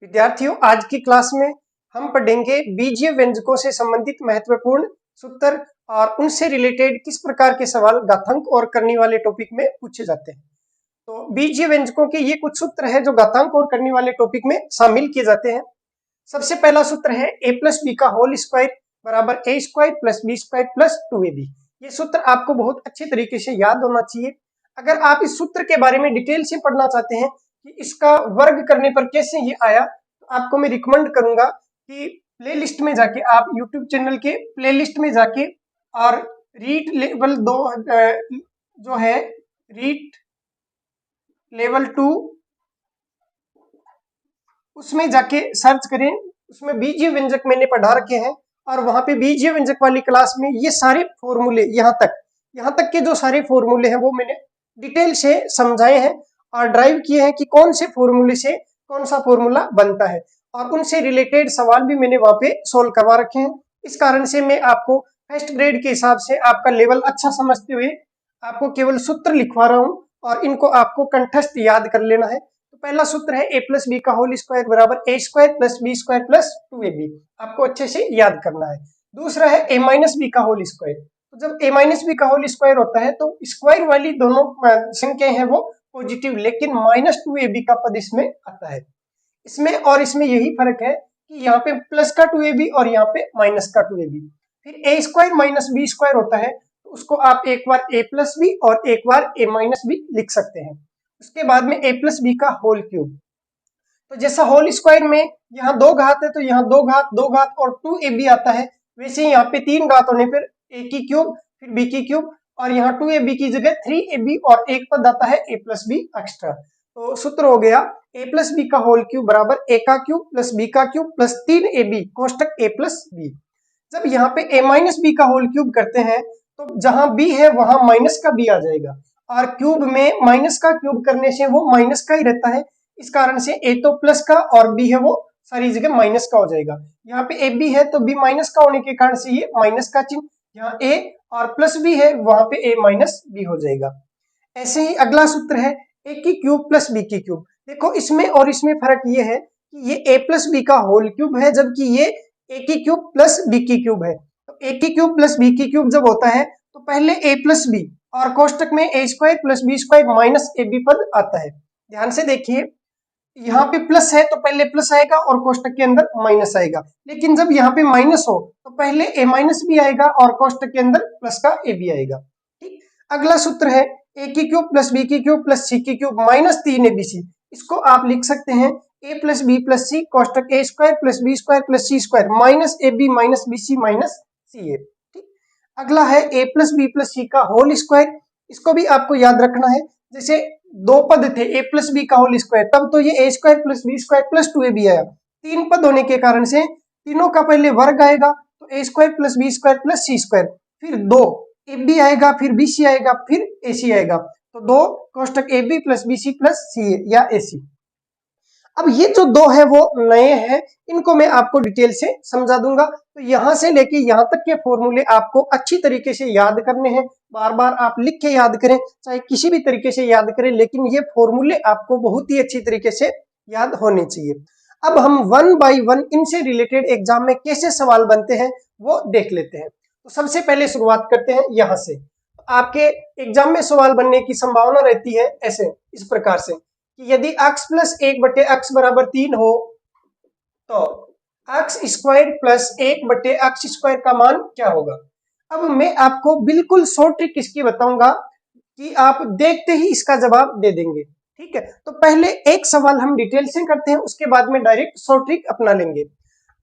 विद्यार्थियों, आज की क्लास में हम पढ़ेंगे बीजीय व्यंजकों से संबंधित महत्वपूर्ण सूत्र और उनसे रिलेटेड किस प्रकार के सवाल घातांक और करने वाले टॉपिक में पूछे जाते हैं। तो बीजीय व्यंजकों के ये कुछ सूत्र हैं जो घातांक और करने वाले टॉपिक में शामिल किए जाते हैं। सबसे पहला सूत्र है a प्लस बी का होल स्क्वायर बराबर a square plus B square plus 2ab। ये सूत्र आपको बहुत अच्छे तरीके से याद होना चाहिए। अगर आप इस सूत्र के बारे में डिटेल से पढ़ना चाहते हैं कि इसका वर्ग करने पर कैसे ये आया, तो आपको मैं रिकमेंड करूंगा कि प्लेलिस्ट में जाके आप यूट्यूब चैनल के प्लेलिस्ट में जाके और रीट लेवल 2 जो है रीट लेवल 2 उसमें जाके सर्च करें। उसमें बीजीय व्यंजक मैंने पढ़ा रखे हैं और वहां पे बीजीय व्यंजक वाली क्लास में ये सारे फॉर्मूले यहाँ तक के जो सारे फॉर्मूले हैं वो मैंने डिटेल से समझाए हैं और ड्राइव किए हैं कि कौन से फॉर्मूले से कौन सा फॉर्मूला बनता है, और उनसे रिलेटेड सवाल भी मैंने वहां पे सोल्व करवा रखे हैं। इस कारण से मैं आपको फर्स्ट ग्रेड के हिसाब से आपका लेवल अच्छा समझते हुए आपको केवल सूत्र लिखवा रहा हूँ और इनको आपको कंठस्थ याद कर लेना है। तो पहला सूत्र है a प्लस बी का होल स्क्वायर बराबर a square plus B square plus 2ab। आपको अच्छे से याद करना है। दूसरा है a माइनस बी का होल स्क्वायर। तो जब a माइनस बी का होल स्क्वायर होता है तो स्क्वायर वाली दोनों संख्याएं हैं वो पॉजिटिव, लेकिन माइनस 2ab का पद इसमें आता है। इसमें और इसमें यही फर्क है कि यहाँ पे प्लस का 2ab और यहाँ पे माइनस का 2ab। फिर a square minus B square होता है तो उसको आप एक बार a प्लस बी और एक बार a माइनस बी लिख सकते हैं। उसके बाद में a प्लस बी का होल क्यूब। तो जैसा होल स्क्वायर में यहाँ 2 घात है तो यहाँ 2 घात और 2ab आता है, वैसे ही यहाँ पे 3 घात होने पर a की क्यूब फिर b की क्यूब और यहाँ 2ab की जगह 3ab और एक पद आता है a प्लस बी एक्स्ट्रा। तो सूत्र हो गया a प्लस बी का होल क्यूब बराबर a का क्यूब प्लस b का cube plus 3ab कोष्टक a plus b। जब यहाँ पे a माइनस बी का होल क्यूब करते हैं तो जहां b है वहां माइनस का b आ जाएगा और क्यूब में माइनस का क्यूब करने से वो माइनस का ही रहता है। इस कारण से a तो प्लस का और b है वो सारी जगह माइनस का हो जाएगा। यहाँ पे a b है तो b माइनस का होने के कारण से ये माइनस का चिन्ह, यहाँ a और प्लस b है वहां पे a माइनस b हो जाएगा। ऐसे ही अगला सूत्र है a की क्यूब प्लस b की क्यूब। देखो इसमें और इसमें फर्क ये है कि ये a प्लस b का होल क्यूब है जबकि ये a की क्यूब प्लस b की क्यूब है। तो a की क्यूब प्लस b की क्यूब जब होता है तो पहले a प्लस b और कोष्टक में a square plus B square minus ab पद आता है। ध्यान से देखिए, यहाँ पे प्लस है तो पहले प्लस आएगा और कोष्टक के अंदर माइनस आएगा, लेकिन जब यहाँ पे माइनस हो तो पहले a माइनस बी आएगा और कोष्टक के अंदर प्लस का ab आएगा। ठीक, अगला सूत्र है a की क्यूब प्लस b की क्यूब प्लस c की क्यूब माइनस 3abc। इसको आप लिख सकते हैं a plus B plus C कोष्टक a square plus B square plus C square minus ab minus bc minus ca। अगला है a plus B plus C का होल स्क्वायर। इसको भी आपको याद रखना है। जैसे 2 पद थे a प्लस बी का होल स्क्वायर, तब तो ये a square plus B square plus 2ab आया। 3 पद होने के कारण से तीनों का पहले वर्ग आएगा तो a square plus B square plus C square, फिर 2 ab आएगा फिर bc आएगा फिर ac आएगा, तो 2 कोष्टक ab plus bc plus ca या ac। अब ये जो 2 है वो नए हैं, इनको मैं आपको डिटेल से समझा दूंगा। तो यहां से लेके यहां तक के फॉर्मूले आपको अच्छी तरीके से याद करने हैं। बार बार आप लिख के याद करें, चाहे किसी भी तरीके से याद करें, लेकिन ये फॉर्मूले आपको बहुत ही अच्छी तरीके से याद होने चाहिए। अब हम 1 बाय 1 इनसे रिलेटेड एग्जाम में कैसे सवाल बनते हैं वो देख लेते हैं। तो सबसे पहले शुरुआत करते हैं यहाँ से। आपके एग्जाम में सवाल बनने की संभावना रहती है ऐसे, इस प्रकार से कि यदि x प्लस 1 बटे x बराबर 3 हो तो x स्क्वायर प्लस 1 बटे x स्क्वायर का मान क्या होगा। अब मैं आपको बिल्कुल शॉर्ट ट्रिक इसकी बताऊंगा कि आप देखते ही इसका जवाब दे देंगे। ठीक है, तो पहले एक सवाल हम डिटेल से करते हैं, उसके बाद में डायरेक्ट शॉर्ट ट्रिक अपना लेंगे।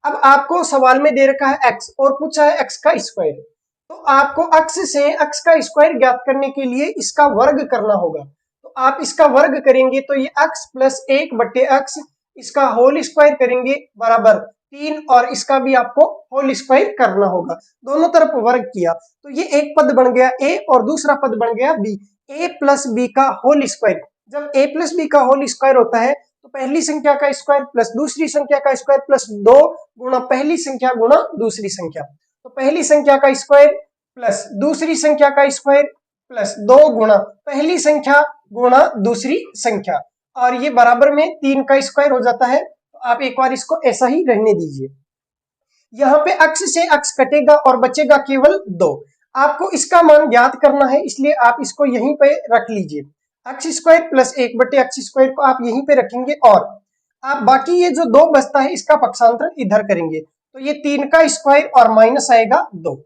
अब आपको सवाल में दे रखा है x और पूछा है x का स्क्वायर, तो आपको x से x का स्क्वायर ज्ञात करने के लिए इसका वर्ग करना होगा। तो आप इसका वर्ग करेंगे तो ये x प्लस 1 बटे x, इसका होल स्क्वायर करेंगे बराबर 3 और इसका भी आपको होल स्क्वायर करना होगा। दोनों तरफ वर्ग किया तो ये एक पद बन गया a और दूसरा पद बन गया b। a प्लस b का होल स्क्वायर, जब a प्लस b का होल स्क्वायर होता है तो पहली संख्या का स्क्वायर प्लस दूसरी संख्या का स्क्वायर प्लस 2 गुणा पहली संख्या गुणा दूसरी संख्या। तो पहली संख्या का स्क्वायर प्लस दूसरी संख्या का स्क्वायर प्लस 2 गुणा पहली संख्या गुणा दूसरी संख्या, और ये बराबर में 3 का स्क्वायर हो जाता है। तो आप एक बार इसको ऐसा ही रहने दीजिए। यहाँ पे अक्ष से अक्ष कटेगा और बचेगा केवल 2। आपको इसका मान ज्ञात करना है, इसलिए आप इसको यहीं पे रख लीजिए। अक्ष स्क्वायर प्लस 1/x स्क्वायर को आप यहीं पे रखेंगे और आप बाकी ये जो 2 बचता है इसका पक्षांतर इधर करेंगे, तो ये 3 का स्क्वायर और माइनस आएगा 2।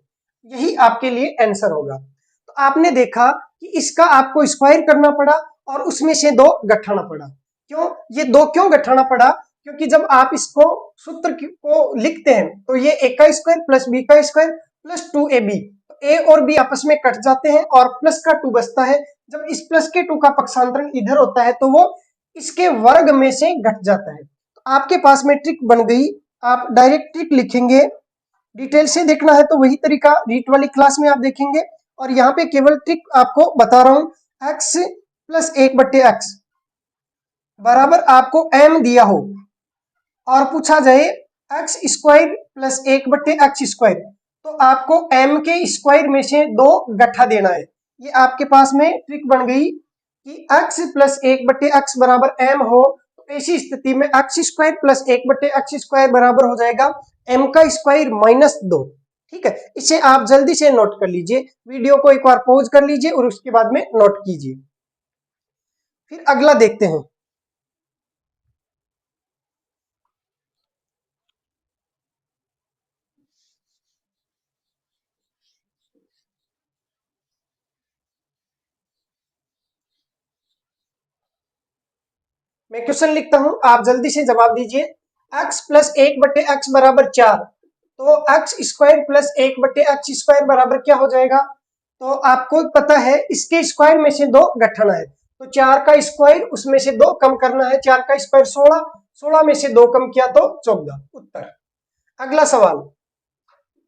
यही आपके लिए आंसर होगा। तो आपने देखा कि इसका आपको स्क्वायर करना पड़ा और उसमें से 2 घटाना पड़ा। क्यों ये 2 क्यों घटाना पड़ा? क्योंकि जब आप इसको सूत्र को लिखते हैं तो ये a का स्क्वायर प्लस b का स्क्वायर प्लस 2ab, तो a और b आपस में कट जाते हैं और प्लस का 2 बचता है। जब इस प्लस के 2 का पक्षांतरण इधर होता है तो वो इसके वर्ग में से घट जाता है। तो आपके पास में ट्रिक बन गई। आप डायरेक्ट ट्रिक लिखेंगे, डिटेल से देखना है तो वही तरीका रीट वाली क्लास में आप देखेंगे, और यहाँ पे केवल ट्रिक आपको बता रहा हूं। x प्लस 1/x बराबर आपको m दिया हो और पूछा जाए x square plus 1/x square, तो आपको m के स्क्वायर में से 2 गठा देना है। ये आपके पास में ट्रिक बन गई कि x प्लस 1/x बराबर m हो, तो ऐसी स्थिति में x square plus 1/x square बराबर हो जाएगा m का स्क्वायर माइनस 2। ठीक है, इसे आप जल्दी से नोट कर लीजिए। वीडियो को एक बार पॉज कर लीजिए और उसके बाद में नोट कीजिए। फिर अगला देखते हैं। मैं क्वेश्चन लिखता हूं, आप जल्दी से जवाब दीजिए। x प्लस 1/x बराबर 4, तो x square plus 1/x square बराबर क्या हो जाएगा? तो आपको पता है इसके स्क्वायर में से 2 घटाना है, तो 4 का स्क्वायर उसमें से 2 कम करना है। 4 का स्क्वायर 16, 16 में से 2 कम किया तो 14 उत्तर। अगला सवाल,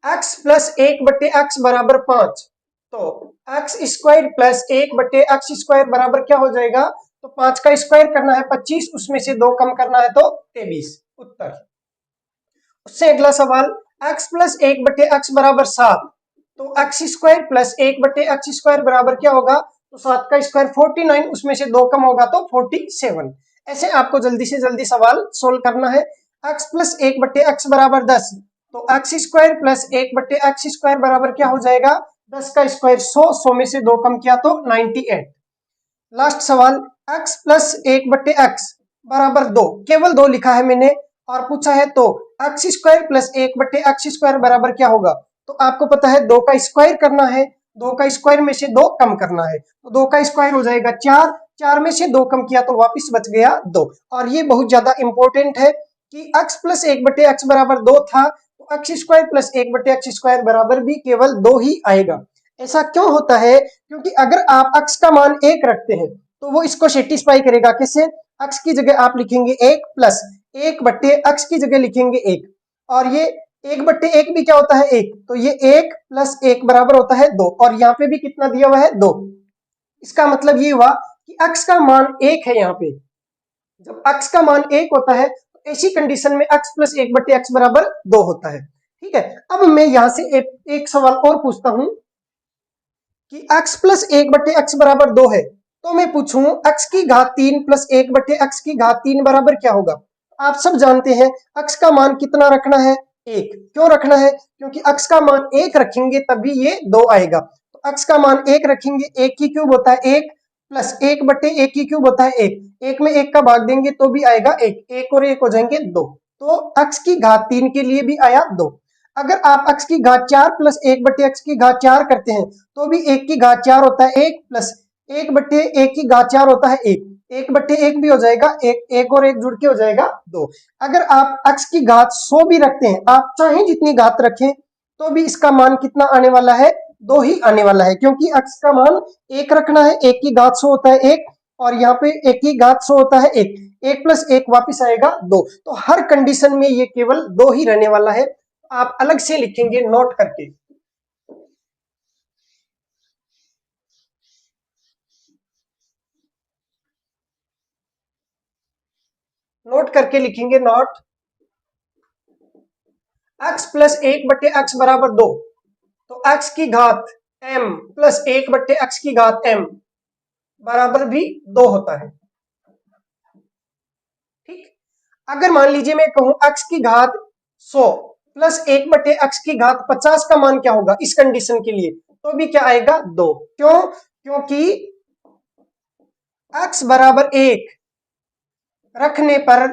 x प्लस 1/x बराबर 5, तो x square plus 1/x square बराबर क्या हो जाएगा? तो 5 का स्क्वायर करना है 25, उसमें से 2 कम करना है तो 23 उत्तर। उससे अगला सवाल, x प्लस 1/x बराबर 7, तो x square plus 1/x square बराबर क्या होगा? तो 7 का स्क्वायर 49, उसमें से 2 कम होगा तो 47। ऐसे आपको जल्दी से जल्दी सवाल सोल्व करना है। x प्लस 1/x बराबर 10, तो x square plus 1/x square बराबर क्या हो जाएगा? 10 का स्क्वायर 100, 100 में से 2 कम किया तो 98। लास्ट सवाल, x प्लस 1/x बराबर 2, केवल 2 लिखा है मैंने और पूछा है तो x square plus 1/x square बराबर क्या होगा? तो आपको पता है 2 का स्क्वायर करना है, 2 का स्क्वायर में से 2 कम करना है, तो 2 का स्क्वायर हो जाएगा 4, 4 में से 2 कम किया तो वापिस बच गया 2। और ये बहुत ज्यादा इंपॉर्टेंट है कि x प्लस 1/x बराबर 2 था, तो x square plus 1/x square बराबर भी केवल 2 ही आएगा। ऐसा क्यों होता है? क्योंकि अगर आप x का मान 1 रखते हैं तो वो इसको सेटिस्फाई करेगा। किससे? x की जगह आप लिखेंगे 1 प्लस 1/x की जगह लिखेंगे 1, और ये 1/1 भी क्या होता है? 1, तो ये 1 प्लस 1 बराबर होता है 2, और यहाँ पे भी कितना दिया हुआ है? 2। इसका मतलब ये हुआ कि x का मान 1 है। यहाँ पे जब x का मान 1 होता है तो ऐसी कंडीशन में x प्लस 1/x बराबर 2 होता है। ठीक है, अब मैं यहाँ से एक सवाल और पूछता हूं कि x प्लस 1/x बराबर 2 है, तो मैं पूछूं x की घात 3 प्लस 1/x की घात 3 बराबर क्या होगा? आप सब जानते हैं x का मान कितना रखना है? 1। क्यों रखना है? क्योंकि x का मान 1 रखेंगे तभी ये 2 आएगा। तो x का मान 1 रखेंगे, 1 की क्यूब होता है 1 प्लस 1/1 की क्यूब होता है 1, 1 में 1 का भाग देंगे तो भी आएगा 1, 1 और 1 हो जाएंगे 2, तो x की घात 3 के लिए भी आया 2। अगर आप x की घात 4 प्लस 1/x की घात 4 करते हैं तो भी 1 की घात 4 होता है 1 प्लस 1/1 की घात 4 होता है 1, 1/1 भी हो जाएगा 1, 1 और 1 जुड़ के हो जाएगा 2। अगर आप x की घात 100 भी रखते हैं, आप चाहे जितनी घात रखें तो भी इसका मान कितना आने वाला है? 2 ही आने वाला है, क्योंकि x का मान 1 रखना है, 1 की घात 100 होता है 1, और यहाँ पे 1 की घात 100 होता है 1, 1 प्लस 1 वापिस आएगा 2। तो हर कंडीशन में ये केवल 2 ही रहने वाला है। आप अलग से लिखेंगे नोट करके, नोट करके लिखेंगे नोट। x प्लस 1/x बराबर 2, तो x की घात m प्लस 1/x की घात m बराबर भी 2 होता है। ठीक, अगर मान लीजिए मैं कहूं x की घात 100 प्लस 1/x की घात 50 का मान क्या होगा इस कंडीशन के लिए, तो भी क्या आएगा 2। क्यों? क्योंकि x बराबर 1 रखने पर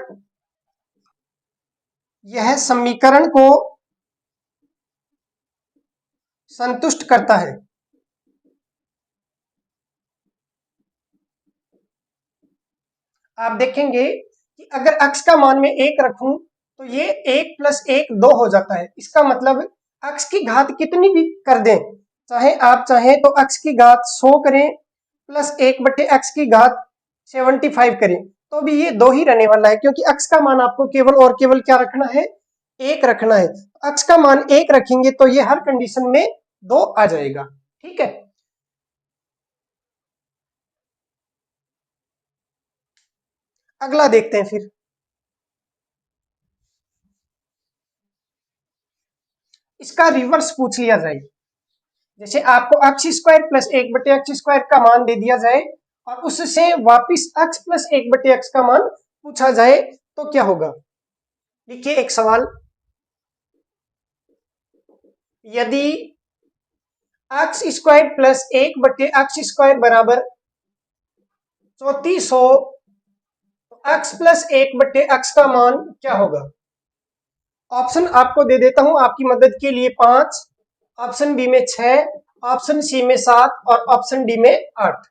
यह समीकरण को संतुष्ट करता है। आप देखेंगे कि अगर x का मान मैं 1 रखूं तो ये 1 प्लस 1 2 हो जाता है। इसका मतलब x की घात कितनी भी कर दें, चाहे आप चाहें तो x की घात 100 करें प्लस 1/x की घात 75 करें, तो भी ये 2 ही रहने वाला है, क्योंकि x का मान आपको केवल और केवल क्या रखना है, 1 रखना है। x का मान 1 रखेंगे तो ये हर कंडीशन में 2 आ जाएगा। ठीक है, अगला देखते हैं फिर। इसका रिवर्स पूछ लिया जाए, जैसे आपको x² प्लस 1/x² का मान दे दिया जाए और उससे वापिस x प्लस 1/x का मान पूछा जाए तो क्या होगा। देखिए एक सवाल, यदि x² प्लस 1/x² बराबर 34 हो तो x प्लस 1/x का मान क्या होगा। ऑप्शन आपको दे देता हूं आपकी मदद के लिए, 5, ऑप्शन बी में 6, ऑप्शन सी में 7 और ऑप्शन डी में 8।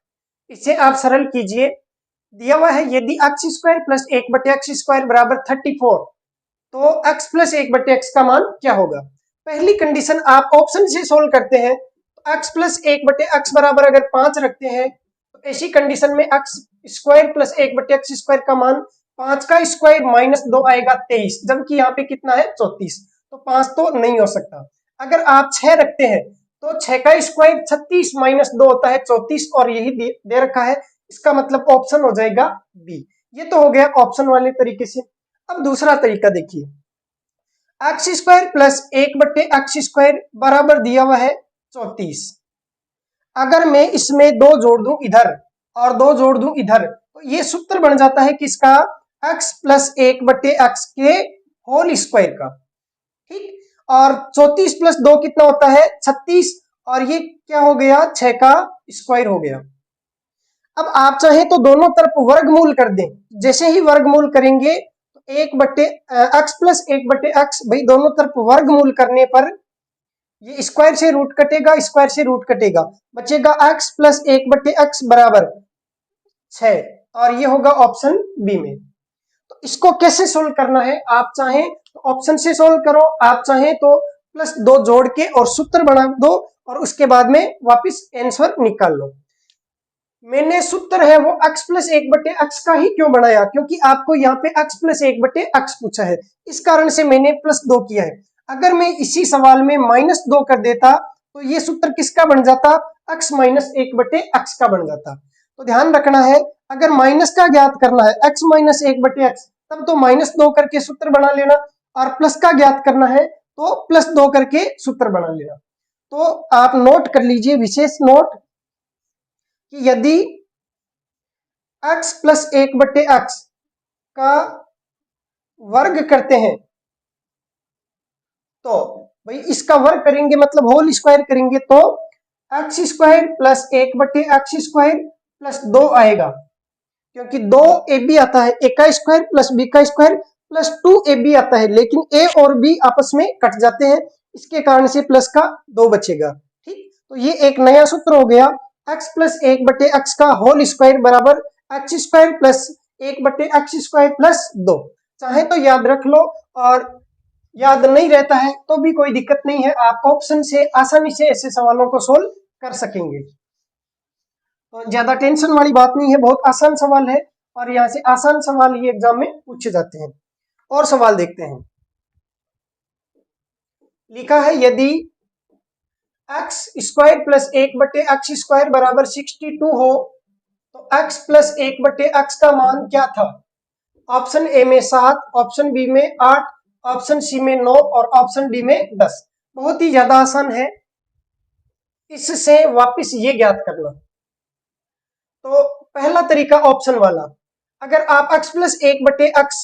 इसे आप सरल कीजिए। दिया हुआ है यदि x² प्लस 1/x² बराबर 34 तो x प्लस 1/x का मान क्या होगा। पहली कंडीशन आप ऑप्शन से सोल्व करते हैं तो x प्लस 1/x बराबर अगर 5 रखते हैं तो ऐसी कंडीशन में x² प्लस 1/x² का मान 5 का स्क्वायर माइनस 2 आएगा 23, जबकि यहाँ पे कितना है 34, तो 5 तो नहीं हो सकता। अगर आप 6 रखते हैं तो 6 का स्क्वायर 36 माइनस 2 होता है 34 और यही दे रखा है, इसका मतलब ऑप्शन हो जाएगा बी। ये तो हो गया ऑप्शन वाले तरीके से। अब दूसरा तरीका देखिए, x² प्लस 1/x² बराबर दिया हुआ है 34। अगर मैं इसमें 2 जोड़ दूं इधर और 2 जोड़ दूं इधर तो ये सूत्र बन जाता है किसका, x प्लस 1/x के होल स्क्वायर का। ठीक, और 34 प्लस 2 कितना होता है 36, और ये क्या हो गया 6 का स्क्वायर हो गया। अब आप चाहें तो दोनों तरफ वर्गमूल कर दें, जैसे ही वर्गमूल करेंगे तो 1/x प्लस 1/x, भाई दोनों तरफ वर्गमूल करने पर ये स्क्वायर से रूट कटेगा, स्क्वायर से रूट कटेगा, बचेगा x प्लस 1/x बराबर 6, और ये होगा ऑप्शन बी में। तो इसको कैसे सोल्व करना है, आप चाहें तो ऑप्शन से सोल्व करो, आप चाहें तो प्लस 2 जोड़ के और सूत्र बना दो और उसके बाद में वापस आंसर निकाल लो। मैंने सूत्र है वो x प्लस 1/x का ही क्यों बनाया, क्योंकि आपको यहाँ पे x प्लस 1/x पूछा है, इस कारण से मैंने प्लस 2 किया है। अगर मैं इसी सवाल में माइनस 2 कर देता तो ये सूत्र किसका बन जाता, x माइनस 1/x का बन जाता। तो ध्यान रखना है, अगर माइनस का ज्ञात करना है x माइनस 1/x, तब तो माइनस 2 करके सूत्र बना लेना, और प्लस का ज्ञात करना है तो प्लस 2 करके सूत्र बना लेना। तो आप नोट कर लीजिए, विशेष नोट, कि यदि x प्लस 1/x का वर्ग करते हैं तो भाई इसका वर्ग करेंगे मतलब होल स्क्वायर करेंगे तो x² प्लस 1/x² प्लस 2 आएगा, क्योंकि 2ab आता है, a का स्क्वायर प्लस b का स्क्वायर प्लस 2ab आता है, लेकिन a और b आपस में कट जाते हैं, इसके कारण से प्लस का 2 बचेगा। ठीक, तो ये एक नया सूत्र हो गया, x प्लस 1/x का होल स्क्वायर बराबर x² प्लस 1/x² प्लस 2। चाहे तो याद रख लो, और याद नहीं रहता है तो भी कोई दिक्कत नहीं है, आप ऑप्शन से आसानी से ऐसे सवालों को सोल्व कर सकेंगे। तो ज्यादा टेंशन वाली बात नहीं है, बहुत आसान सवाल है और यहाँ से आसान सवाल ही एग्जाम में पूछे जाते हैं। और सवाल देखते हैं, लिखा है यदि x² प्लस 1/x² बराबर 62 हो तो x प्लस 1/x का मान क्या था। ऑप्शन ए में 7, ऑप्शन बी में 8, ऑप्शन सी में 9 और ऑप्शन डी में 10। बहुत ही ज्यादा आसान है, इससे वापस ये ज्ञात करना। तो पहला तरीका ऑप्शन वाला, अगर आप x प्लस 1/x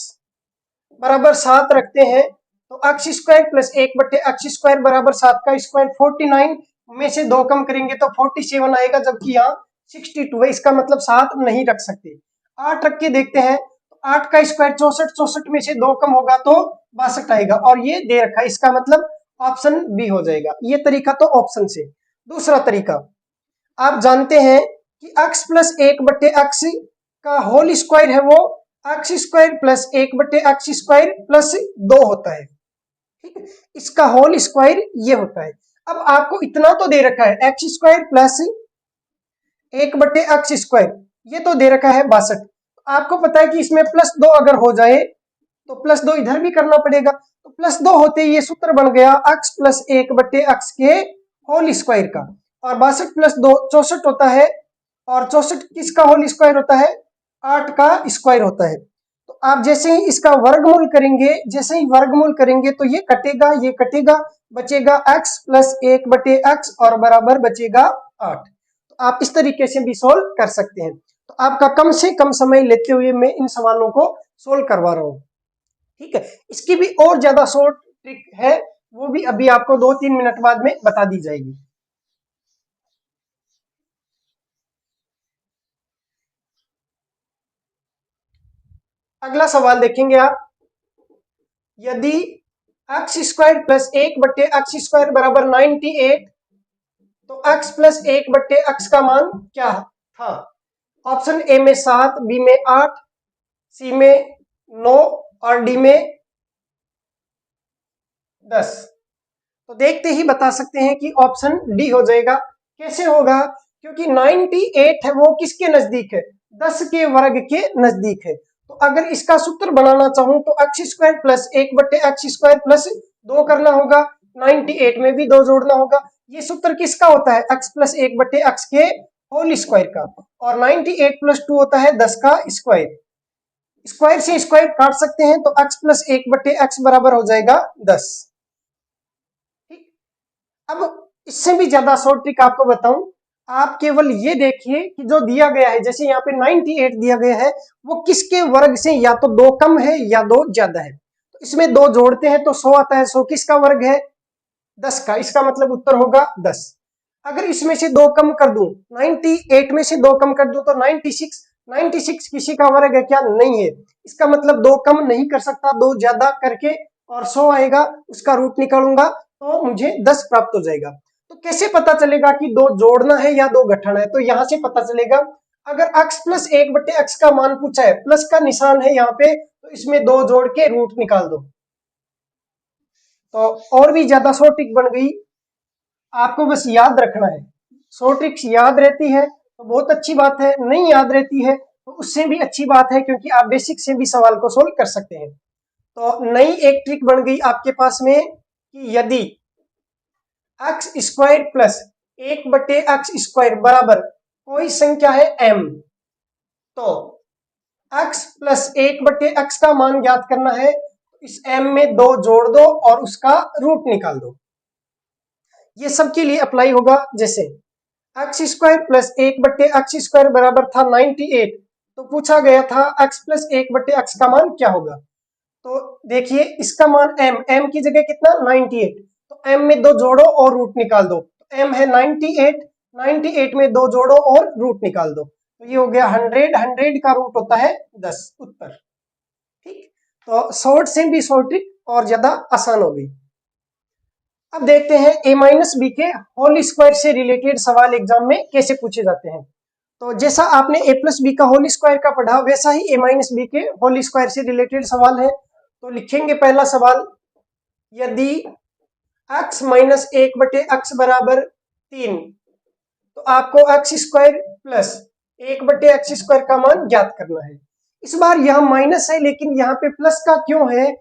बराबर 7 रखते हैं तो एक्स स्क्वायर प्लस 1/x² बराबर 7 का स्क्वायर। 49 में से 2 कम करेंगे तो 47 आएगा, जबकि यहाँ 62 है, इसका मतलब 7 नहीं रख सकते। 8 रख के देखते हैं तो 8 का स्क्वायर 64, 64 में से 2 कम होगा तो 62 आएगा, और ये दे रखा है, इसका मतलब ऑप्शन बी हो जाएगा। ये तरीका तो ऑप्शन से। दूसरा तरीका, आप जानते हैं कि x प्लस 1/x का होल स्क्वायर है वो x² प्लस 1/x² प्लस 2 होता है, ठीक है। इसका होल स्क्वायर ये होता है। अब आपको इतना तो दे रखा है x² प्लस 1/x², ये तो दे रखा है 62। आपको पता है कि इसमें +2 अगर हो जाए तो +2 इधर भी करना पड़ेगा, तो +2 होते ही ये सूत्र बन गया x प्लस 1/x के होल स्क्वायर का, और 62 प्लस 2 64 होता है, और 64 किसका होल स्क्वायर होता है? 8 का स्क्वायर होता है। तो आप जैसे ही इसका वर्गमूल करेंगे, जैसे ही वर्गमूल करेंगे तो ये कटेगा, बचेगा x प्लस 1/x और बराबर बचेगा 8। तो आप इस तरीके से भी सोल्व कर सकते हैं। तो आपका कम से कम समय लेते हुए मैं इन सवालों को सोल्व करवा रहा हूं, ठीक है। इसकी भी और ज्यादा शॉर्ट ट्रिक है, वो भी अभी आपको 2-3 मिनट बाद में बता दी जाएगी। अगला सवाल देखेंगे आप, यदि x² प्लस 1/x² बराबर 98, तो x प्लस 1/x का मान क्या था? ऑप्शन ए में 7, बी में 8, सी में 9 और डी में 10। तो देखते ही बता सकते हैं कि ऑप्शन डी हो जाएगा। कैसे होगा? क्योंकि 98 है वो किसके नजदीक है? 10 के वर्ग के नजदीक है। तो अगर इसका सूत्र बनाना चाहूं तो x² प्लस 1/x² प्लस 2 करना होगा, 98 में भी 2 जोड़ना होगा। ये सूत्र किसका होता है? x प्लस 1/x के होल स्क्वायर का, और 98 प्लस 2 होता है 10 का स्क्वायर। स्क्वायर से स्क्वायर काट सकते हैं, तो x प्लस 1/x बराबर हो जाएगा 10। अब इससे भी ज्यादा शॉर्ट ट्रिक आपको बताऊं, आप केवल ये देखिए कि जो दिया गया है, जैसे यहाँ पे 98 दिया गया है, वो किसके वर्ग से या तो 2 कम है या 2 ज्यादा है। तो इसमें 2 जोड़ते हैं तो 100 आता है, 100 किसका वर्ग है? 10 का, इसका मतलब उत्तर होगा 10। अगर इसमें से 2 कम कर दूं, 98 में से 2 कम कर दूं तो 96 किसी का वर्ग है क्या? नहीं है। इसका मतलब 2 कम नहीं कर सकता, 2 ज्यादा करके और 100 आएगा, उसका रूट निकालूंगा तो मुझे 10 प्राप्त हो जाएगा। तो कैसे पता चलेगा कि 2 जोड़ना है या 2 घटाना है? तो यहां से पता चलेगा, अगर x प्लस 1/x का मान पूछा है, प्लस का निशान है यहाँ पे, तो इसमें 2 जोड़ के रूट निकाल दो। तो और भी ज्यादा शॉर्ट ट्रिक बन गई। आपको बस याद रखना है, शॉर्ट ट्रिक्स याद रहती है तो बहुत अच्छी बात है, नहीं याद रहती है तो उससे भी अच्छी बात है, क्योंकि आप बेसिक से भी सवाल को सोल्व कर सकते हैं। तो नई एक ट्रिक बन गई आपके पास में कि यदि x² प्लस 1/x² बराबर कोई संख्या है m, तो x प्लस 1/x का मान ज्ञात करना है। इस m में 2 जोड़ दो और उसका रूट निकाल दो। ये सबके लिए अप्लाई होगा। जैसे x² प्लस 1/x² बराबर था 98, तो पूछा गया था x प्लस 1/x का मान क्या होगा। तो देखिए इसका मान m की जगह कितना? 98, तो m में 2 जोड़ो और रूट निकाल दो। तो m है 98 में 2 जोड़ो और रूट निकाल दो, तो ये हो गया 100 का रूट होता है 10, उत्तर। ठीक, तो शॉर्ट से भी शॉर्ट ट्रिक और ज्यादा आसान हो गई। अब देखते हैं a माइनस बी के होल स्क्वायर से रिलेटेड सवाल एग्जाम में कैसे पूछे जाते हैं। तो जैसा आपने a प्लस बी का होल स्क्वायर का पढ़ा, वैसा ही a माइनस बी के होल स्क्वायर से रिलेटेड सवाल है। तो लिखेंगे पहला सवाल, यदि x माइनस 1/x बराबर 3, तो आपको x² प्लस 1/x² का मान ज्ञात करना है। इस बार यह माइनस है, लेकिन यहाँ पे प्लस का क्यों है?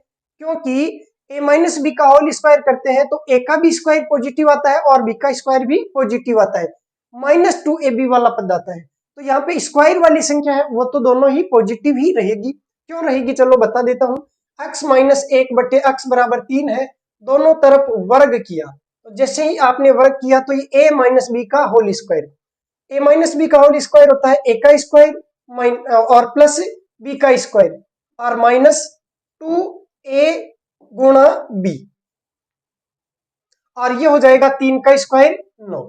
क्योंकि a माइनस बी का होल स्क्वायर करते हैं तो a का भी स्क्वायर पॉजिटिव आता है और b का स्क्वायर भी पॉजिटिव आता है, -2ab वाला पद आता है। तो यहाँ पे स्क्वायर वाली संख्या है वो तो दोनों ही पॉजिटिव ही रहेगी। क्यों रहेगी? चलो बता देता हूँ। x माइनस 1/x बराबर 3 है, दोनों तरफ वर्ग किया, तो जैसे ही आपने वर्ग किया तो ये a माइनस बी का whole square, a minus B का होल स्क्वायर होता है a का स्क्वायर और प्लस b का स्क्वायर, और -2 ए गुणा बी, और ये हो जाएगा 3 का स्क्वायर 9।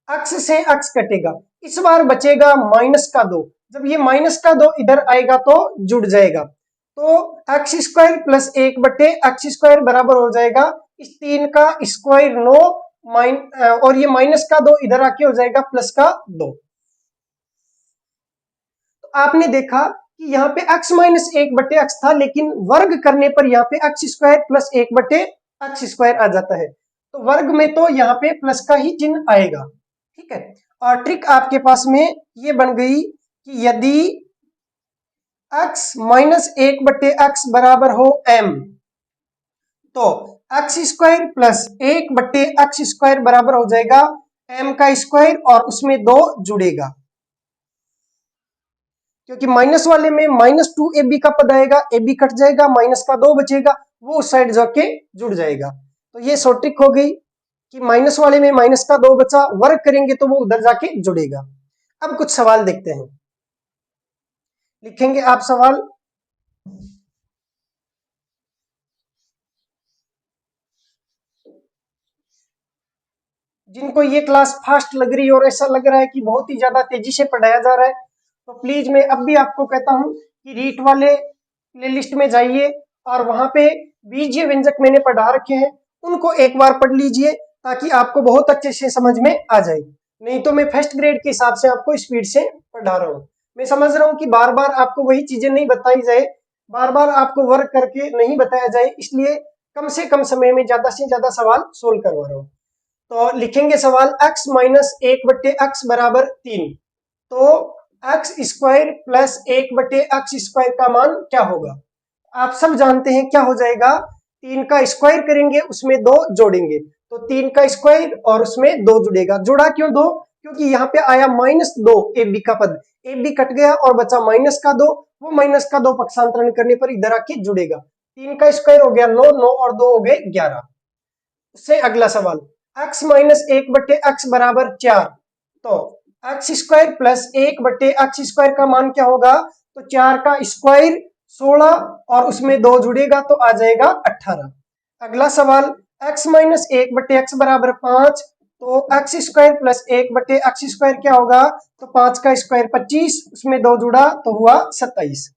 अक्स से अक्स कटेगा, इस बार बचेगा माइनस का 2। जब ये माइनस का 2 इधर आएगा तो जुड़ जाएगा, तो एक्स स्क्वायर प्लस 1 बटे एक्स स्क्वायर बराबर हो जाएगा इस 3 का स्क्वायर 9 और ये माइनस का 2 इधर आके हो जाएगा प्लस का 2। तो आपने देखा कि यहाँ पे x माइनस 1 बटे x था, लेकिन वर्ग करने पर यहाँ पे एक्स स्क्वायर प्लस 1 बटे एक्स स्क्वायर आ जाता है। तो वर्ग में तो यहाँ पे प्लस का ही चिन्ह आएगा, ठीक है। और ट्रिक आपके पास में ये बन गई कि यदि x माइनस 1 बटे x बराबर हो m, तो एक्स स्क्वायर प्लस 1 बटे एक्स स्क्वायर बराबर हो जाएगा m का स्क्वायर और उसमें 2 जुड़ेगा, क्योंकि माइनस वाले में माइनस 2ab का पद आएगा, ab कट जाएगा, माइनस का 2 बचेगा, वो उस साइड जाके जुड़ जाएगा। तो ये शॉर्ट ट्रिक हो गई कि माइनस वाले में माइनस का 2 बचा, वर्ग करेंगे तो वो उधर जाके जुड़ेगा। अब कुछ सवाल देखते हैं, लिखेंगे आप सवाल। जिनको ये क्लास फास्ट लग रही है और ऐसा लग रहा है कि बहुत ही ज्यादा तेजी से पढ़ाया जा रहा है, तो प्लीज मैं अब भी आपको कहता हूं कि रीट वाले प्लेलिस्ट में जाइए और वहां पे बीजीय व्यंजक मैंने पढ़ा रखे हैं, उनको एक बार पढ़ लीजिए ताकि आपको बहुत अच्छे से समझ में आ जाए। नहीं तो मैं फर्स्ट ग्रेड के हिसाब से आपको स्पीड से पढ़ा रहा हूँ। मैं समझ रहा हूँ कि बार बार आपको वही चीजें नहीं बताई जाए, बार बार आपको वर्क करके नहीं बताया जाए, इसलिए कम से कम समय में ज्यादा से ज्यादा सवाल सोल्व करवा रहा हूँ। तो लिखेंगे सवाल x माइनस 1 बटे एक्स बराबर 3, तो एक्स स्क्वायर प्लस 1 बटे एक्स स्क्वायर का मान क्या होगा। आप सब जानते हैं क्या हो जाएगा, 3 का स्क्वायर करेंगे उसमें 2 जोड़ेंगे, तो 3 का स्क्वायर और उसमें 2 जुड़ेगा। जुड़ा क्यों 2, क्योंकि यहाँ पे आया माइनस 2 ab का पद, ab कट गया और बचा माइनस का 2, वो माइनस का 2 पक्षांतरण करने पर इधर आके जुड़ेगा। 3 का स्क्वायर हो गया 9, 9 और 2 हो गए 11। उससे अगला सवाल x माइनस 1 बटे एक्स बराबर 4, तो एक्स स्क्वायर प्लस 1 बटे एक्स स्क्वायर का मान क्या होगा, तो 4 का स्क्वायर 16 और उसमें 2 जुड़ेगा तो आ जाएगा 18। अगला सवाल x माइनस 1 बटे एक्स बराबर 5, तो एक्स स्क्वायर प्लस 1 बटे एक्स स्क्वायर क्या होगा, तो 5 का स्क्वायर 25, उसमें 2 जुड़ा तो हुआ 27।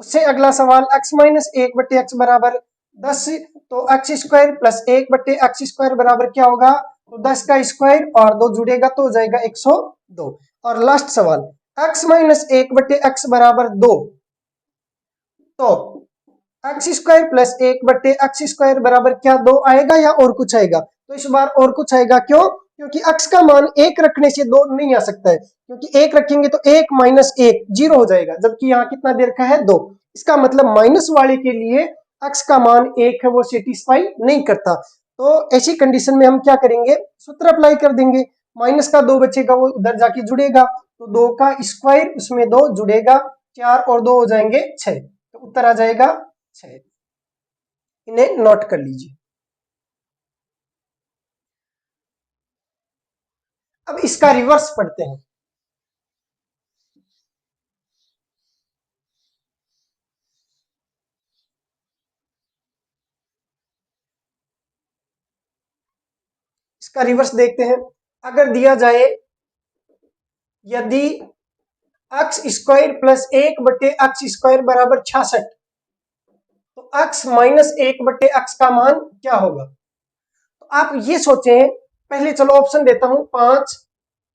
उससे अगला सवाल x माइनस 1 बटे एक्स बराबर 10, तो एक्स स्क्वायर प्लस 1 बटे एक्स स्क्वायर बराबर क्या होगा, तो 10 का स्क्वायर और 2 जुड़ेगा तो हो जाएगा 102। और लास्ट सवाल x माइनस 1 बटे एक्स बराबर 2, तो एक्स स्क्वायर प्लस 1 बटे एक्स स्क्वायर बराबर क्या 2 आएगा या और कुछ आएगा, तो इस बार और कुछ आएगा। क्यों, क्योंकि x का मान 1 रखने से 2 नहीं आ सकता है, क्योंकि 1 रखेंगे तो 1 माइनस 1 0 हो जाएगा, जबकि यहाँ कितना दे रखा है 2। इसका मतलब माइनस वाले के लिए x का मान 1 है, वो सेटिस्फाई नहीं करता। तो ऐसी कंडीशन में हम क्या करेंगे, सूत्र अप्लाई कर देंगे, माइनस का 2 बचेगा वो उधर जाके जुड़ेगा, तो 2 का स्क्वायर उसमें 2 जुड़ेगा, 4 और 2 हो जाएंगे 6, तो उत्तर आ जाएगा 6। इन्हें नोट कर लीजिए। अब इसका रिवर्स पढ़ते हैं। इसका रिवर्स देखते हैं। अगर दिया जाए यदि एक्स स्क्वायर प्लस 1 बटे एक्स स्क्वायर बराबर 66, तो x माइनस 1 बटे एक्स का मान क्या होगा। तो आप ये सोचें, पहले चलो ऑप्शन देता हूं, 5,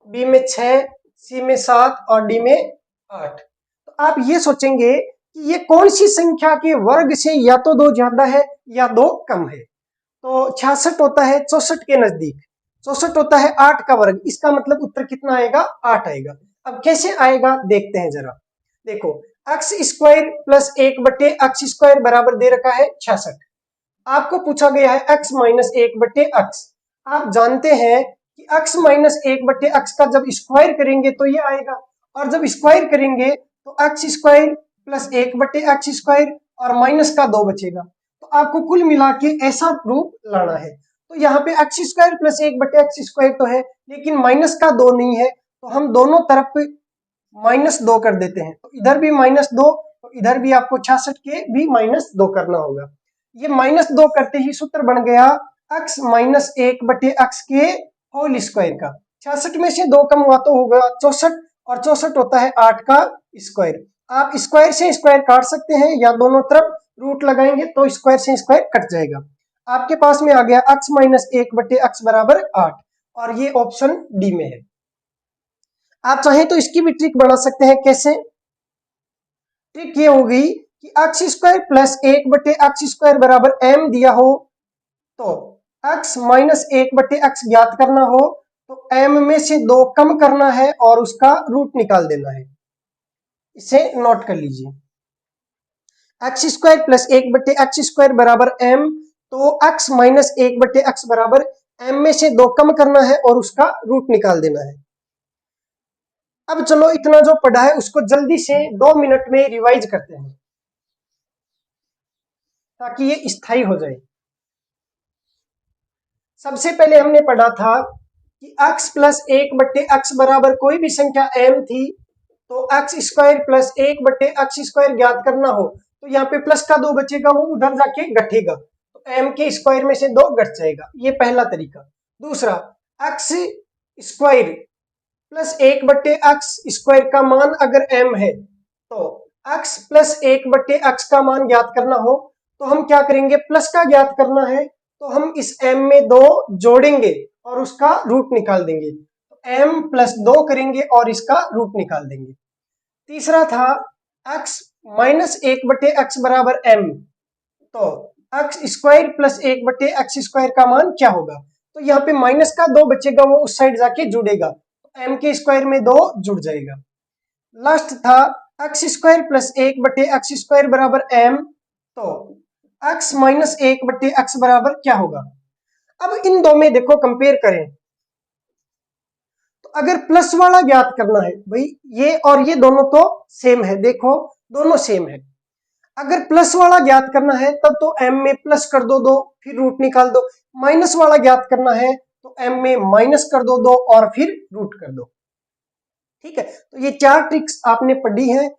बी में 6, सी में 7 और डी में 8। तो आप ये सोचेंगे कि ये कौन सी संख्या के वर्ग से या तो 2 ज्यादा है या 2 कम है। तो 66 होता है 64 के नजदीक, 64 होता है 8 का वर्ग, इसका मतलब उत्तर कितना आएगा, 8 आएगा। अब कैसे आएगा देखते हैं जरा। देखो एक्स स्क्वायर प्लस 1 बटे एक्स स्क्वायर बराबर दे रखा है 66, आपको पूछा गया है x माइनस 1 बटे एक्स। आप जानते हैं कि x माइनस 1 बटे एक्स का जब स्क्वायर करेंगे तो ये आएगा, और जब स्क्वायर करेंगे तो एक्स स्क्वायर प्लस 1 बटे एक्स स्क्वायर और माइनस का 2 बचेगा। तो आपको कुल मिला के ऐसा रूप लाना है। तो यहाँ पे एक्स स्क्वायर प्लस 1 बटे एक्स स्क्वायर तो है, लेकिन माइनस का 2 नहीं है, तो हम दोनों तरफ -2 कर देते हैं। तो इधर भी -2, तो इधर भी आपको 66 के भी -2 करना होगा। ये -2 करते ही सूत्र बन गया x माइनस 1/x के होल स्क्वायर का। 66 में से 2 कम हुआ तो होगा 64, और 64 होता है 8 का स्क्वायर। आप स्क्वायर से स्क्वायर काट सकते हैं या दोनों तरफ रूट लगाएंगे तो स्क्वायर से स्क्वायर कट जाएगा। आपके पास में आ गया x माइनस 1/x बराबर 8, और ये ऑप्शन डी में है। आप चाहें तो इसकी भी ट्रिक बना सकते हैं। कैसे? ट्रिक ये होगी कि x square plus 1/x square बराबर m दिया हो तो x माइनस 1/x ज्ञात करना हो तो m में से 2 कम करना है और उसका रूट निकाल देना है। इसे नोट कर लीजिए। x square plus 1/x square बराबर m, तो x माइनस 1/x बराबर m में से 2 कम करना है और उसका रूट निकाल देना है। अब चलो इतना जो पढ़ा है उसको जल्दी से 2 मिनट में रिवाइज करते हैं ताकि ये स्थायी हो जाए। सबसे पहले हमने पढ़ा था कि x प्लस 1/x बराबर कोई भी संख्या m थी तो x square plus 1/x square ज्ञात करना हो तो यहाँ पे प्लस का 2 बचेगा, वो उधर जाके घटेगा तो m के स्क्वायर में से 2 घट जाएगा। ये पहला तरीका। दूसरा, x square plus 1/x square का मान अगर m है तो x प्लस 1/x का मान ज्ञात करना हो तो हम क्या करेंगे, प्लस का ज्ञात करना है तो हम इस m में 2 जोड़ेंगे और उसका रूट निकाल देंगे। m प्लस 2 करेंगे और इसका रूट निकाल देंगे। तीसरा था x माइनस 1/x बराबर m, तो x square plus 1/x square का मान क्या होगा, तो यहाँ पे माइनस का 2 बचेगा, वो उस साइड जाके जुड़ेगा तो m के स्क्वायर में 2 जुड़ जाएगा। लास्ट था x square plus 1/x square बराबर m, तो x माइनस 1/x बराबर क्या होगा। अब इन दो में देखो कंपेयर करें तो अगर प्लस वाला ज्ञात करना है, भाई ये और ये दोनों तो सेम है, देखो दोनों सेम है। अगर प्लस वाला ज्ञात करना है तब तो m में प्लस कर दो 2 फिर रूट निकाल दो, माइनस वाला ज्ञात करना है तो m में माइनस कर दो 2 और फिर रूट कर दो। ठीक है, तो ये 4 ट्रिक्स आपने पढ़ी हैं।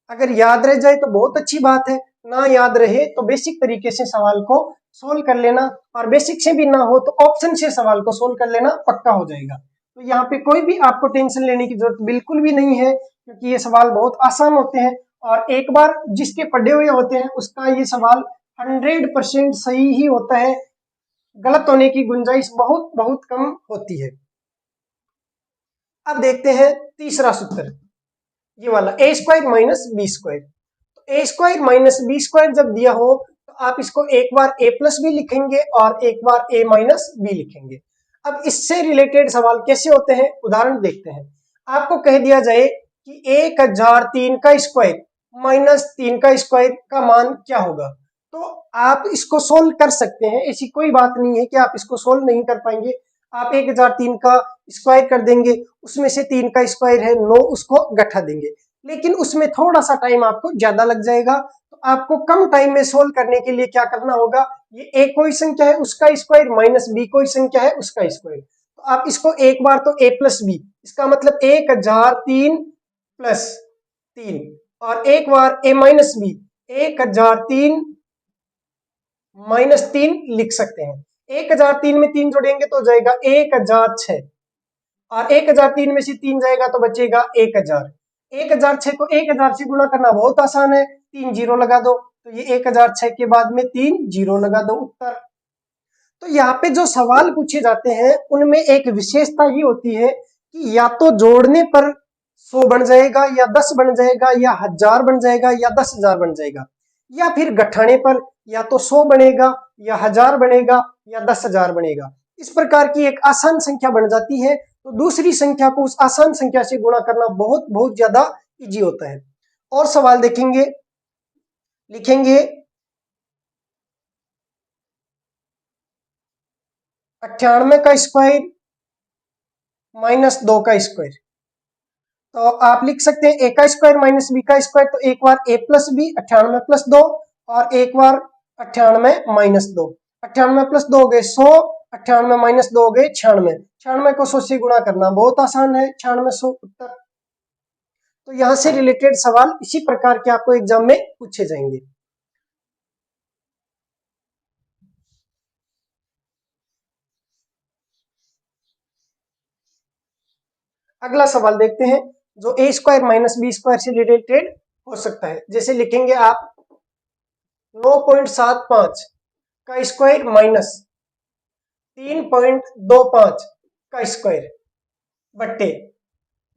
अगर याद रह जाए तो बहुत अच्छी बात है, ना याद रहे तो बेसिक तरीके से सवाल को सोल्व कर लेना, और बेसिक से भी ना हो तो ऑप्शन से सवाल को सोल्व कर लेना, पक्का हो जाएगा। तो यहाँ पे कोई भी आपको टेंशन लेने की जरूरत बिल्कुल भी नहीं है, क्योंकि ये सवाल बहुत आसान होते हैं और एक बार जिसके पढ़े हुए होते हैं उसका ये सवाल 100% सही ही होता है, गलत होने की गुंजाइश बहुत बहुत कम होती है। अब देखते हैं तीसरा सूत्र, ये वाला a square minus B square. तो a square minus B square जब दिया हो तो आप इसको एक बार a प्लस बी लिखेंगे और एक बार a माइनस बी लिखेंगे। अब इससे रिलेटेड सवाल कैसे होते हैं, उदाहरण देखते हैं। आपको कह दिया जाए कि 1003 का स्क्वायर माइनस 3 का स्क्वायर का मान क्या होगा, तो आप इसको सोल्व कर सकते हैं, ऐसी कोई बात नहीं है कि आप इसको सोल्व नहीं कर पाएंगे। आप 1003 का स्क्वायर कर देंगे, उसमें से 3 का स्क्वायर है 9, उसको घटा देंगे, लेकिन उसमें थोड़ा सा टाइम आपको ज्यादा लग जाएगा। तो आपको कम टाइम में सोल्व करने के लिए क्या करना होगा, ये a कोई संख्या है उसका स्क्वायर माइनस b कोई संख्या है उसका स्क्वायर, तो आप इसको एक बार तो a प्लस बी, इसका मतलब 1003 प्लस 3, और एक बार a माइनस बी 1003 -3 लिख सकते हैं। 1003 में 3 जोड़ेंगे तो जाएगा 1006, और 1003 में से 3 जाएगा तो बचेगा 1000। 1006 को 1000 से गुणा करना बहुत आसान है, 3 जीरो लगा दो तो ये 1006 के बाद में 3 जीरो लगा दो, उत्तर। तो यहाँ पे जो सवाल पूछे जाते हैं उनमें एक विशेषता ये होती है कि या तो जोड़ने पर 100 बन जाएगा या 10 बन जाएगा या 1000 बन जाएगा या 10,000 बन जाएगा, या फिर घटाने पर या तो 100 बनेगा या 1000 बनेगा या 10,000 बनेगा। इस प्रकार की एक आसान संख्या बन जाती है तो दूसरी संख्या को उस आसान संख्या से गुणा करना बहुत बहुत ज्यादा इजी होता है। और सवाल देखेंगे, लिखेंगे 98 का स्क्वायर माइनस 2 का स्क्वायर, तो आप लिख सकते हैं a का स्क्वायर माइनस b का स्क्वायर, तो एक बार a प्लस बी 98 प्लस 2 और एक बार 98 माइनस 2, 98 प्लस 2 हो गए 100, 98 माइनस 2 हो गए 96, 96 को 100 से गुणा करना बहुत आसान है, 96 100 उत्तर। तो यहां से रिलेटेड सवाल इसी प्रकार के आपको एग्जाम में पूछे जाएंगे। अगला सवाल देखते हैं जो ए स्क्वायर माइनस बी स्क्वायर से रिलेटेड हो सकता है। जैसे लिखेंगे आप 9.75 का स्क्वायर माइनस 3.25 का स्क्वायर बट्टे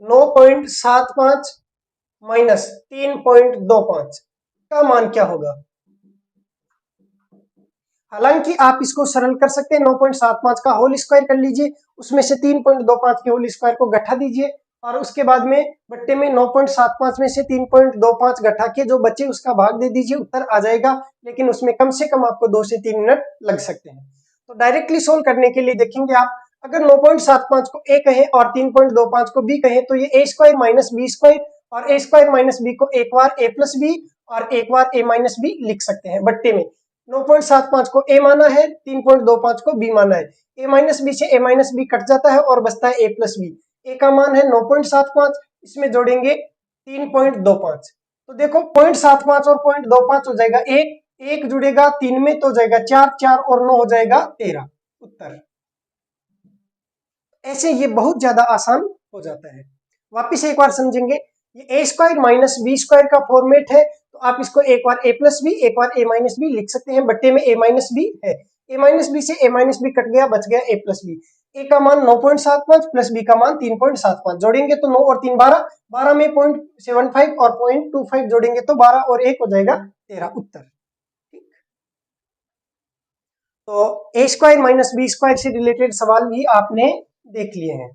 9.75 माइनस 3.25 का मान क्या होगा। हालांकि आप इसको सरल कर सकते हैं, 9.75 का होल स्क्वायर कर लीजिए, उसमें से 3.25 के होल स्क्वायर को घटा दीजिए और उसके बाद में बट्टे में 9.75 में से 3.25 घटा के जो बचे उसका भाग दे दीजिए, उत्तर आ जाएगा। लेकिन उसमें कम से कम आपको 2 से 3 मिनट लग सकते हैं। तो डायरेक्टली सोल्व करने के लिए देखेंगे आप, अगर 9.75 को ए कहें और 3.25 को बी कहें तो ये ए स्क्वायर माइनस बी स्क्वायर, और ए स्क्वायर माइनस बी को एक बार ए प्लस बी और एक बार ए माइनस बी लिख सकते हैं। बट्टे में 9.75 को ए माना है, 3.25 को बी माना है। ए माइनस बी से ए माइनस बी कट जाता है और बचता है ए प्लस बी। ए का मान है 9.75, इसमें जोड़ेंगे 3.25। तो देखो 0.75 और 0.25 हो जाएगा एक जुड़ेगा 3 में तो हो जाएगा 4, 4 और 9 हो जाएगा 13 उत्तर। ऐसे ये बहुत ज्यादा आसान हो जाता है। वापिस एक बार समझेंगे, ये ए स्क्वायर माइनस बी स्क्वायर का फॉर्मेट है, तो आप इसको एक बार ए प्लस बी एक बार ए माइनस बी लिख सकते हैं। बट्टे में ए माइनस बी है, ए माइनस बी से ए माइनस बी कट गया, बच गया ए प्लस बी। ए का मान 9.75 प्लस बी का मान 3.75, जोड़ेंगे तो 9 और 3 12, 12 में 0.75 और 0.25 जोड़ेंगे तो 12 और 1 हो जाएगा 13 उत्तर। तो ए स्क्वायर माइनस बी स्क्वायर से रिलेटेड सवाल भी आपने देख लिए हैं।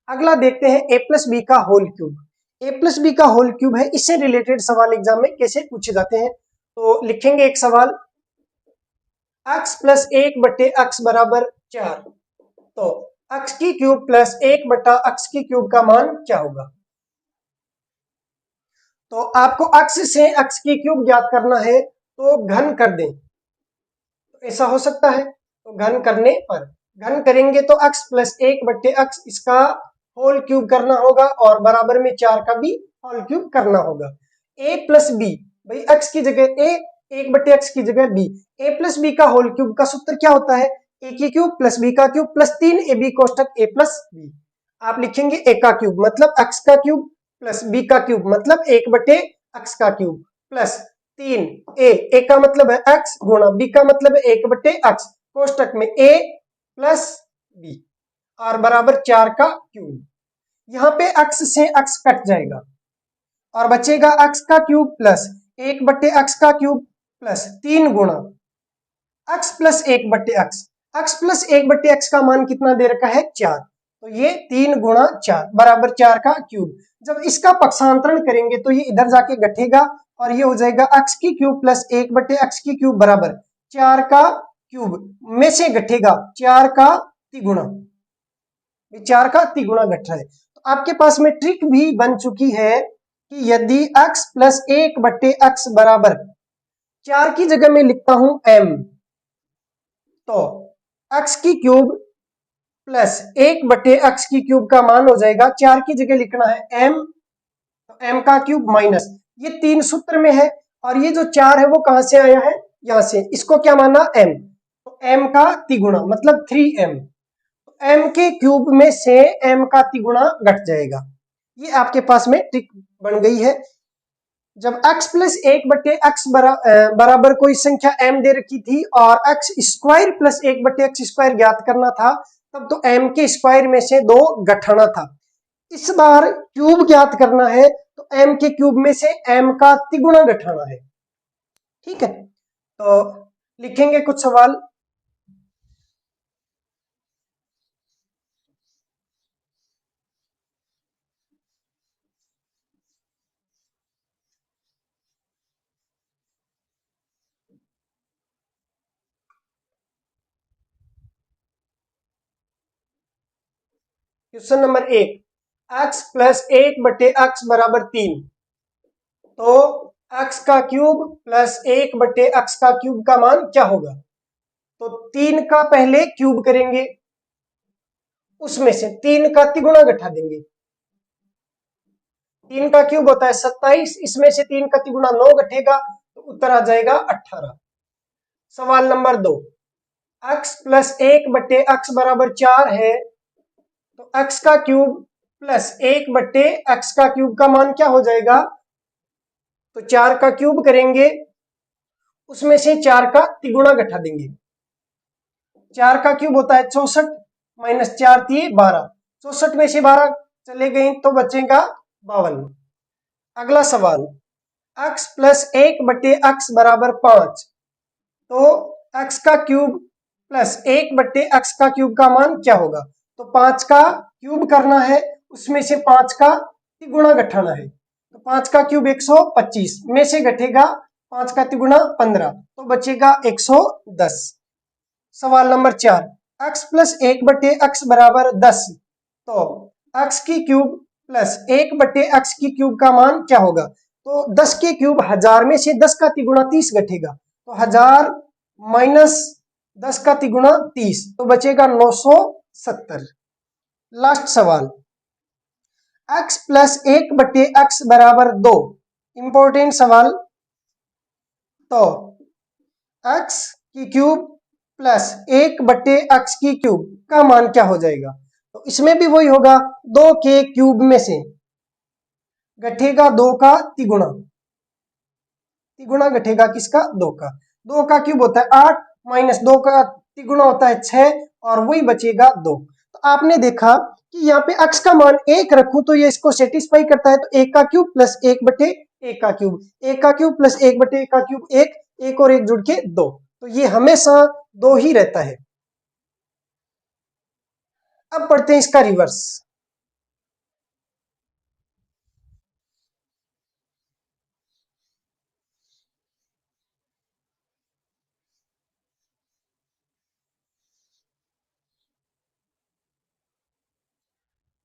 अगला देखते हैं ए प्लस बी का होल क्यूब। ए प्लस बी का होल क्यूब है, इससे रिलेटेड सवाल एग्जाम में कैसे पूछे जाते हैं। तो लिखेंगे एक सवाल, x प्लस 1 बटे x बराबर 4, तो x की क्यूब प्लस 1 बटा x की क्यूब का मान क्या होगा। तो आपको x से x की क्यूब ज्ञात करना है, तो घन कर दें, तो ऐसा हो सकता है। तो घन करने पर घन करेंगे तो x प्लस 1 बटे x, इसका होल क्यूब करना होगा और बराबर में 4 का भी होल क्यूब करना होगा। a प्लस बी, भाई x की जगह a, 1 बटे x की जगह b। a प्लस बी का होल क्यूब का सूत्र क्या होता है, a की क्यूब प्लस b का cube plus 3ab कोष्टक a plus b। आप लिखेंगे a का क्यूब मतलब x का क्यूब प्लस b का क्यूब मतलब 1 बटे x का क्यूब प्लस 3a का मतलब है x गुणा b का मतलब है 1 बटे x कोष्टक में a प्लस b और बराबर 4 का क्यूब। यहाँ पे x से x कट जाएगा और बचेगा x का क्यूब प्लस 1 बटे x का क्यूब प्लस 3 गुणा x प्लस 1 बटे x। x प्लस 1 बटे x का मान कितना दे रखा है 4, तो ये 3 गुणा 4 बराबर 4 का क्यूब। जब इसका पक्षांतरण करेंगे तो ये इधर जाके घटेगा और ये हो जाएगा x की क्यूब प्लस 1 बटे x की क्यूब बराबर 4 का क्यूब में से घटेगा 4 का तिगुना, 4 का तिगुना घट रहा है। तो आपके पास में ट्रिक भी बन चुकी है कि यदि x प्लस 1 बटे x बराबर 4 की जगह में लिखता हूं m, तो x की क्यूब प्लस 1 बटे x की क्यूब का मान हो जाएगा, 4 की जगह लिखना है m, तो m का क्यूब माइनस, ये 3 सूत्र में है और ये जो 4 है वो कहां से आया है, यहां से। इसको क्या माना m, तो m का तिगुना मतलब 3m, तो m के क्यूब में से m का तिगुना घट जाएगा। ये आपके पास में ट्रिक बन गई है। जब x प्लस 1 बटे x बराबर कोई संख्या m दे रखी थी और x स्क्वायर प्लस 1 बटे x स्क्वायर ज्ञात करना था, तब तो m के स्क्वायर में से 2 घटाना था। इस बार क्यूब ज्ञात करना है तो m के क्यूब में से m का तिगुना घटाना है। ठीक है, तो लिखेंगे कुछ सवाल। क्वेश्चन नंबर 1, x प्लस 1 बटे x बराबर 3, तो x का क्यूब प्लस 1 बटे x का क्यूब का मान क्या होगा। तो 3 का पहले क्यूब करेंगे, उसमें से 3 का तिगुना घटा देंगे। 3 का क्यूब होता है 27, इसमें से 3 का तिगुना 9 घटेगा, तो उत्तर आ जाएगा 18। सवाल नंबर 2, x प्लस 1 बटे x बराबर 4 है, तो x का क्यूब प्लस 1/x का क्यूब का मान क्या हो जाएगा? तो 4 का क्यूब करेंगे, उसमें से 4 का तिगुना घटा देंगे। 4 का क्यूब होता है 64 माइनस 4 दिए 12, 64 में से 12 चले गए तो बचेगा 52। अगला सवाल, x प्लस 1/x बराबर 5, तो x का क्यूब प्लस 1/x का क्यूब का मान क्या होगा? तो 5 का क्यूब करना है, उसमें से 5 का तिगुना घटाना है। तो 5 का क्यूब 125 में से घटेगा 5 का तिगुना 15, तो बचेगा 110। सवाल नंबर 4, x प्लस 1/x बराबर 10, तो x की क्यूब प्लस 1/x की क्यूब का मान क्या होगा? तो 10 के क्यूब 1000 में से 10 का तिगुना 30 घटेगा, तो 1000 माइनस 10 का तिगुना 30, तो बचेगा 970। लास्ट सवाल, x प्लस 1/x बराबर 2, इंपॉर्टेंट सवाल। तो x की क्यूब प्लस 1/x की क्यूब का मान क्या हो जाएगा? तो इसमें भी वही होगा, 2 के क्यूब में से घटेगा 2 का तिगुना, तिगुना घटेगा किसका? 2 का। 2 का क्यूब होता है 8 माइनस 2 का तिगुना होता है 6, और वही बचेगा 2। तो आपने देखा कि यहाँ पे x का मान 1 रखूं तो ये इसको सेटिस्फाई करता है, तो 1 का क्यूब प्लस 1/1 का क्यूब, 1 का क्यूब प्लस 1/1 का क्यूब 1, 1 और 1 जुड़ के 2, तो ये हमेशा 2 ही रहता है। अब पढ़ते हैं इसका रिवर्स।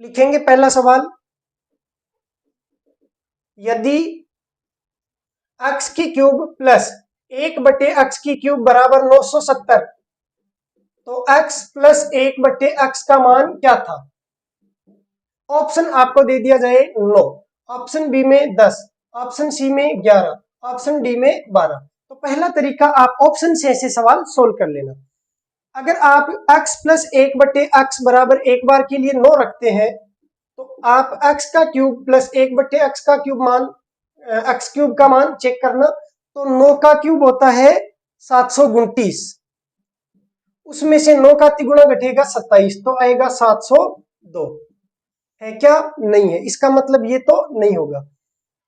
लिखेंगे पहला सवाल, यदि x की क्यूब प्लस 1/x की क्यूब बराबर 970, तो x प्लस 1/x का मान क्या था? ऑप्शन आपको दे दिया जाए 9, ऑप्शन बी में 10, ऑप्शन सी में 11, ऑप्शन डी में 12। तो पहला तरीका, आप ऑप्शन से ऐसे सवाल सोल्व कर लेना। अगर आप x प्लस 1/x बराबर एक बार के लिए 9 रखते हैं, तो आप x का क्यूब प्लस 1/x का क्यूब मान, x क्यूब का मान चेक करना, तो 9 का क्यूब होता है 729, उसमें से 9 का तिगुना घटेगा 27, तो आएगा 702। है क्या? नहीं है, इसका मतलब ये तो नहीं होगा।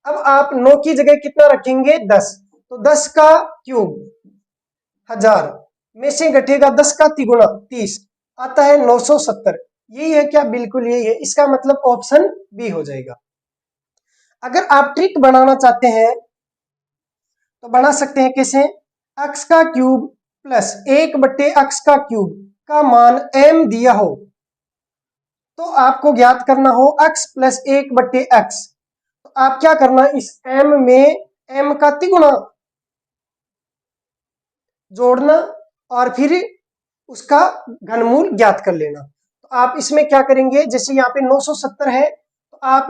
अब आप 9 की जगह कितना रखेंगे? 10, तो 10 का क्यूब 1000 में से घटेगा 10 का तिगुना 30, आता है 970। यही है क्या? बिल्कुल यही है, इसका मतलब ऑप्शन बी हो जाएगा। अगर आप ट्रिक बनाना चाहते हैं तो बना सकते हैं कैसे? x का क्यूब प्लस 1/x का क्यूब का मान m दिया हो, तो आपको ज्ञात करना हो x प्लस 1/x, तो आप क्या करना, इस m में m का तिगुना जोड़ना और फिर उसका घनमूल ज्ञात कर लेना। तो आप इसमें क्या करेंगे, जैसे यहाँ पे 970 है, तो आप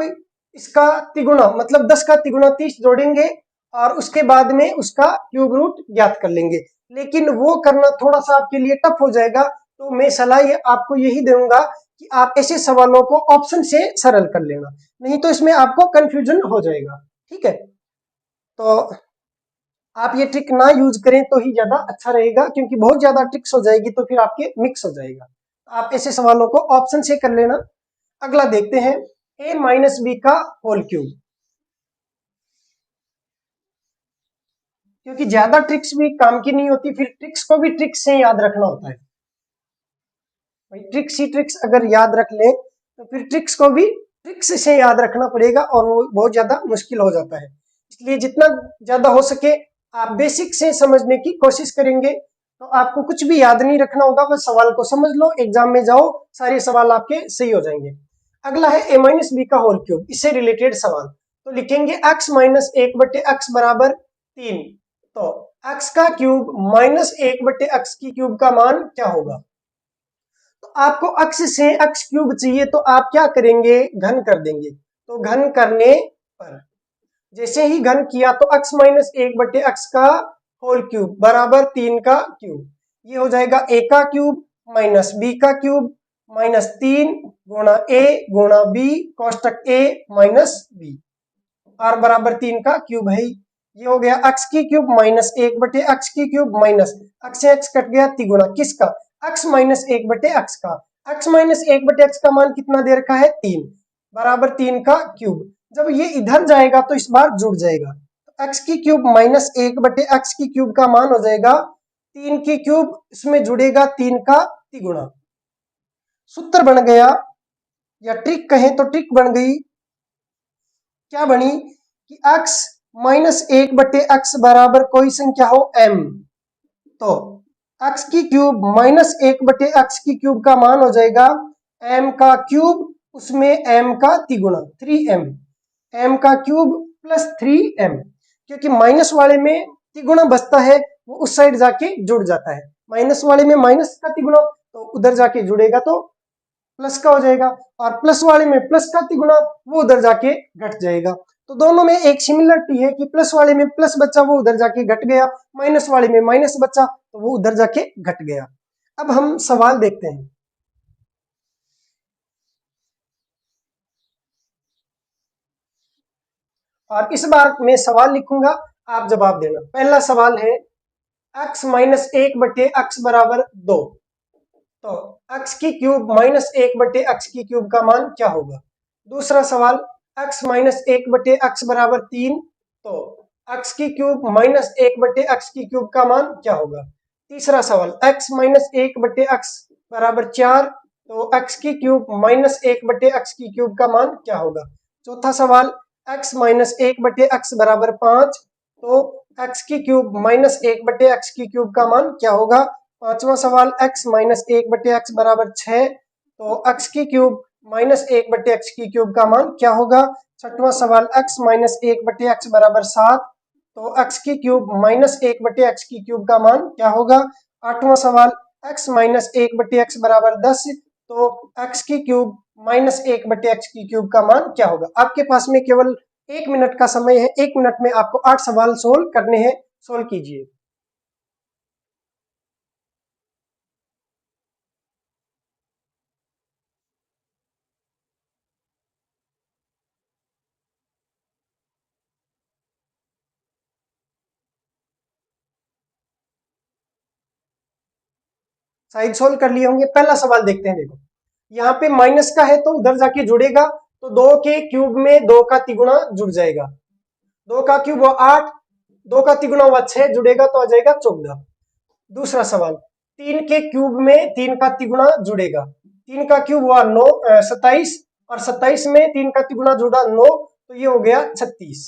इसका तिगुना मतलब 10 का तिगुना 30 जोड़ेंगे और उसके बाद में उसका क्यूब रूट ज्ञात कर लेंगे। लेकिन वो करना थोड़ा सा आपके लिए टफ हो जाएगा, तो मैं सलाह आपको यही दूंगा कि आप ऐसे सवालों को ऑप्शन से सरल कर लेना, नहीं तो इसमें आपको कंफ्यूजन हो जाएगा। ठीक है, तो आप ये ट्रिक ना यूज करें तो ही ज्यादा अच्छा रहेगा, क्योंकि बहुत ज्यादा ट्रिक्स हो जाएगी तो फिर आपके मिक्स हो जाएगा। आप ऐसे सवालों को ऑप्शन से कर लेना। अगला देखते हैं, a माइनस बी का होल क्यूब। क्योंकि ज्यादा ट्रिक्स भी काम की नहीं होती, फिर ट्रिक्स को भी ट्रिक्स से याद रखना होता है भाई। ट्रिक्स ही ट्रिक्स अगर याद रख ले तो फिर ट्रिक्स को भी ट्रिक्स से याद रखना पड़ेगा, और वो बहुत ज्यादा मुश्किल हो जाता है। इसलिए जितना ज्यादा हो सके आप बेसिक से समझने की कोशिश करेंगे तो आपको कुछ भी याद नहीं रखना होगा, बस सवाल को समझ लो, एग्जाम में जाओ, सारे सवाल आपके सही हो जाएंगे। अगला है a माइनस बी का होल क्यूब, इससे रिलेटेड सवाल। तो लिखेंगे x माइनस 1/x बराबर 3, तो x का क्यूब माइनस 1/x की क्यूब का मान क्या होगा? तो आपको x से x क्यूब चाहिए, तो आप क्या करेंगे, घन कर देंगे। तो घन करने पर जैसे ही घन किया तो x माइनस 1/x का होल क्यूब बराबर 3 का क्यूब, ये हो जाएगा a का क्यूब माइनस b का क्यूब -3 गुणा a गुणा b कोष्टक a minus b, r बराबर 3 का क्यूब है। ये हो गया x की क्यूब माइनस 1 बटे x की क्यूब माइनस x से x कट गया तिगुना किसका, x माइनस 1 बटे x का। x माइनस 1 बटे x का मान कितना दे रखा है 3 बराबर 3 का क्यूब। जब ये इधर जाएगा तो इस बार जुड़ जाएगा, तो x की क्यूब माइनस 1 बटे x की क्यूब का मान हो जाएगा 3 की क्यूब, इसमें जुड़ेगा 3 का तिगुना। सूत्र बन गया, या ट्रिक कहें तो ट्रिक बन गई, क्या बनी कि x माइनस 1 बटे x बराबर कोई संख्या हो m, तो x की क्यूब माइनस 1 बटे x की क्यूब का मान हो जाएगा m का क्यूब, उसमें m का तिगुना 3m, m का क्यूब प्लस 3m, क्योंकि माइनस वाले में तिगुना बचता है वो उस साइड जाके जुड़ जाता है, माइनस वाले में माइनस का तिगुना तो उधर जाके जुड़ेगा तो प्लस का हो जाएगा, और प्लस वाले में प्लस का तिगुना वो उधर जाके घट जाएगा। तो दोनों में एक सिमिलरिटी है कि प्लस वाले में प्लस बचा वो उधर जाके घट गया, माइनस वाले में माइनस बचा तो वो उधर जाके घट गया। अब हम सवाल देखते हैं। और इस बार मैं सवाल लिखूंगा, आप जवाब देना। पहला सवाल है x माइनस 1 बटे x बराबर 2, तो x की क्यूब माइनस 1 बटे x की क्यूब का मान क्या होगा। दूसरा सवाल x माइनस 1 बटे x बराबर 3, तो x की क्यूब माइनस 1 बटे x की क्यूब का मान क्या होगा। तीसरा सवाल x माइनस 1 बटे x बराबर 4, तो x की क्यूब माइनस 1 बटे x की क्यूब का मान क्या होगा। चौथा सवाल x माइनस 1 बटे x बराबर 5, तो x की क्यूब माइनस 1 बटे x की क्यूब का मान क्या होगा। पांचवा सवाल x माइनस 1 बटे x बराबर 6, तो x की क्यूब माइनस 1 बटे x की क्यूब का मान क्या होगा। छठवां सवाल x माइनस 1 बटे x बराबर 7, तो x की क्यूब माइनस 1 बटे x की क्यूब का मान क्या होगा। आठवां सवाल x माइनस 1 बटे x बराबर 10, तो x की क्यूब माइनस 1 बटे x की क्यूब का मान क्या होगा। आपके पास में केवल 1 मिनट का समय है, 1 मिनट में आपको 8 सवाल सोल्व करने हैं, सोल्व कीजिए। शायद सोल्व कर लिए होंगे। पहला सवाल देखते हैं। देखो यहाँ पे माइनस का है तो उधर जाके जुड़ेगा, तो 2 के क्यूब में 2 का तिगुना जुड़ जाएगा, 2 का क्यूब हुआ 8, 2 का तिगुना हुआ 6, जुड़ेगा तो आ जाएगा 14। दूसरा सवाल 3 के क्यूब में 3 का तिगुना जुड़ेगा, 3 का क्यूब हुआ 9 27, और 27 में 3 का तिगुना जुड़ा 9, तो ये हो गया 36।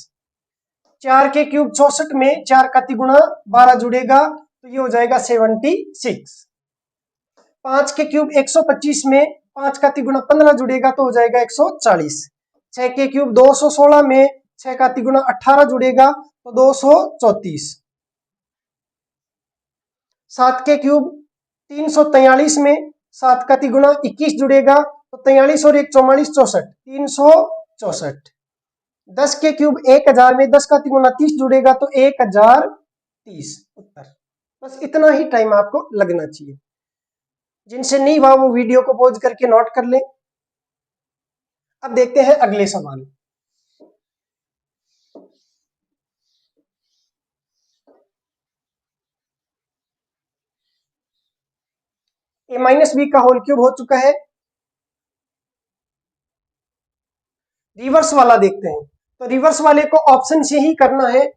4 के क्यूब 64 में 4 का तिगुना 12 जुड़ेगा, तो ये हो जाएगा 76। 5 के क्यूब 125 में 5 का तिगुना 15 जुड़ेगा तो हो जाएगा 140। 6 के क्यूब 216 में 6 का तिगुना 18 जुड़ेगा तो 234। 7 के क्यूब 343 में 7 का तिगुना 21 जुड़ेगा तो 43 और 1 44 64, 364। 10 के क्यूब 1000 में 10 का तिगुना 30 जुड़ेगा तो 1030 उत्तर। बस इतना ही टाइम आपको लगना चाहिए। जिनसे नहीं हुआ वो वीडियो को पॉज करके नोट कर लें। अब देखते हैं अगले सवाल। ए माइनस बी का होल क्यूब हो चुका है। रिवर्स वाला देखते हैं, तो रिवर्स वाले को ऑप्शन से ही करना है,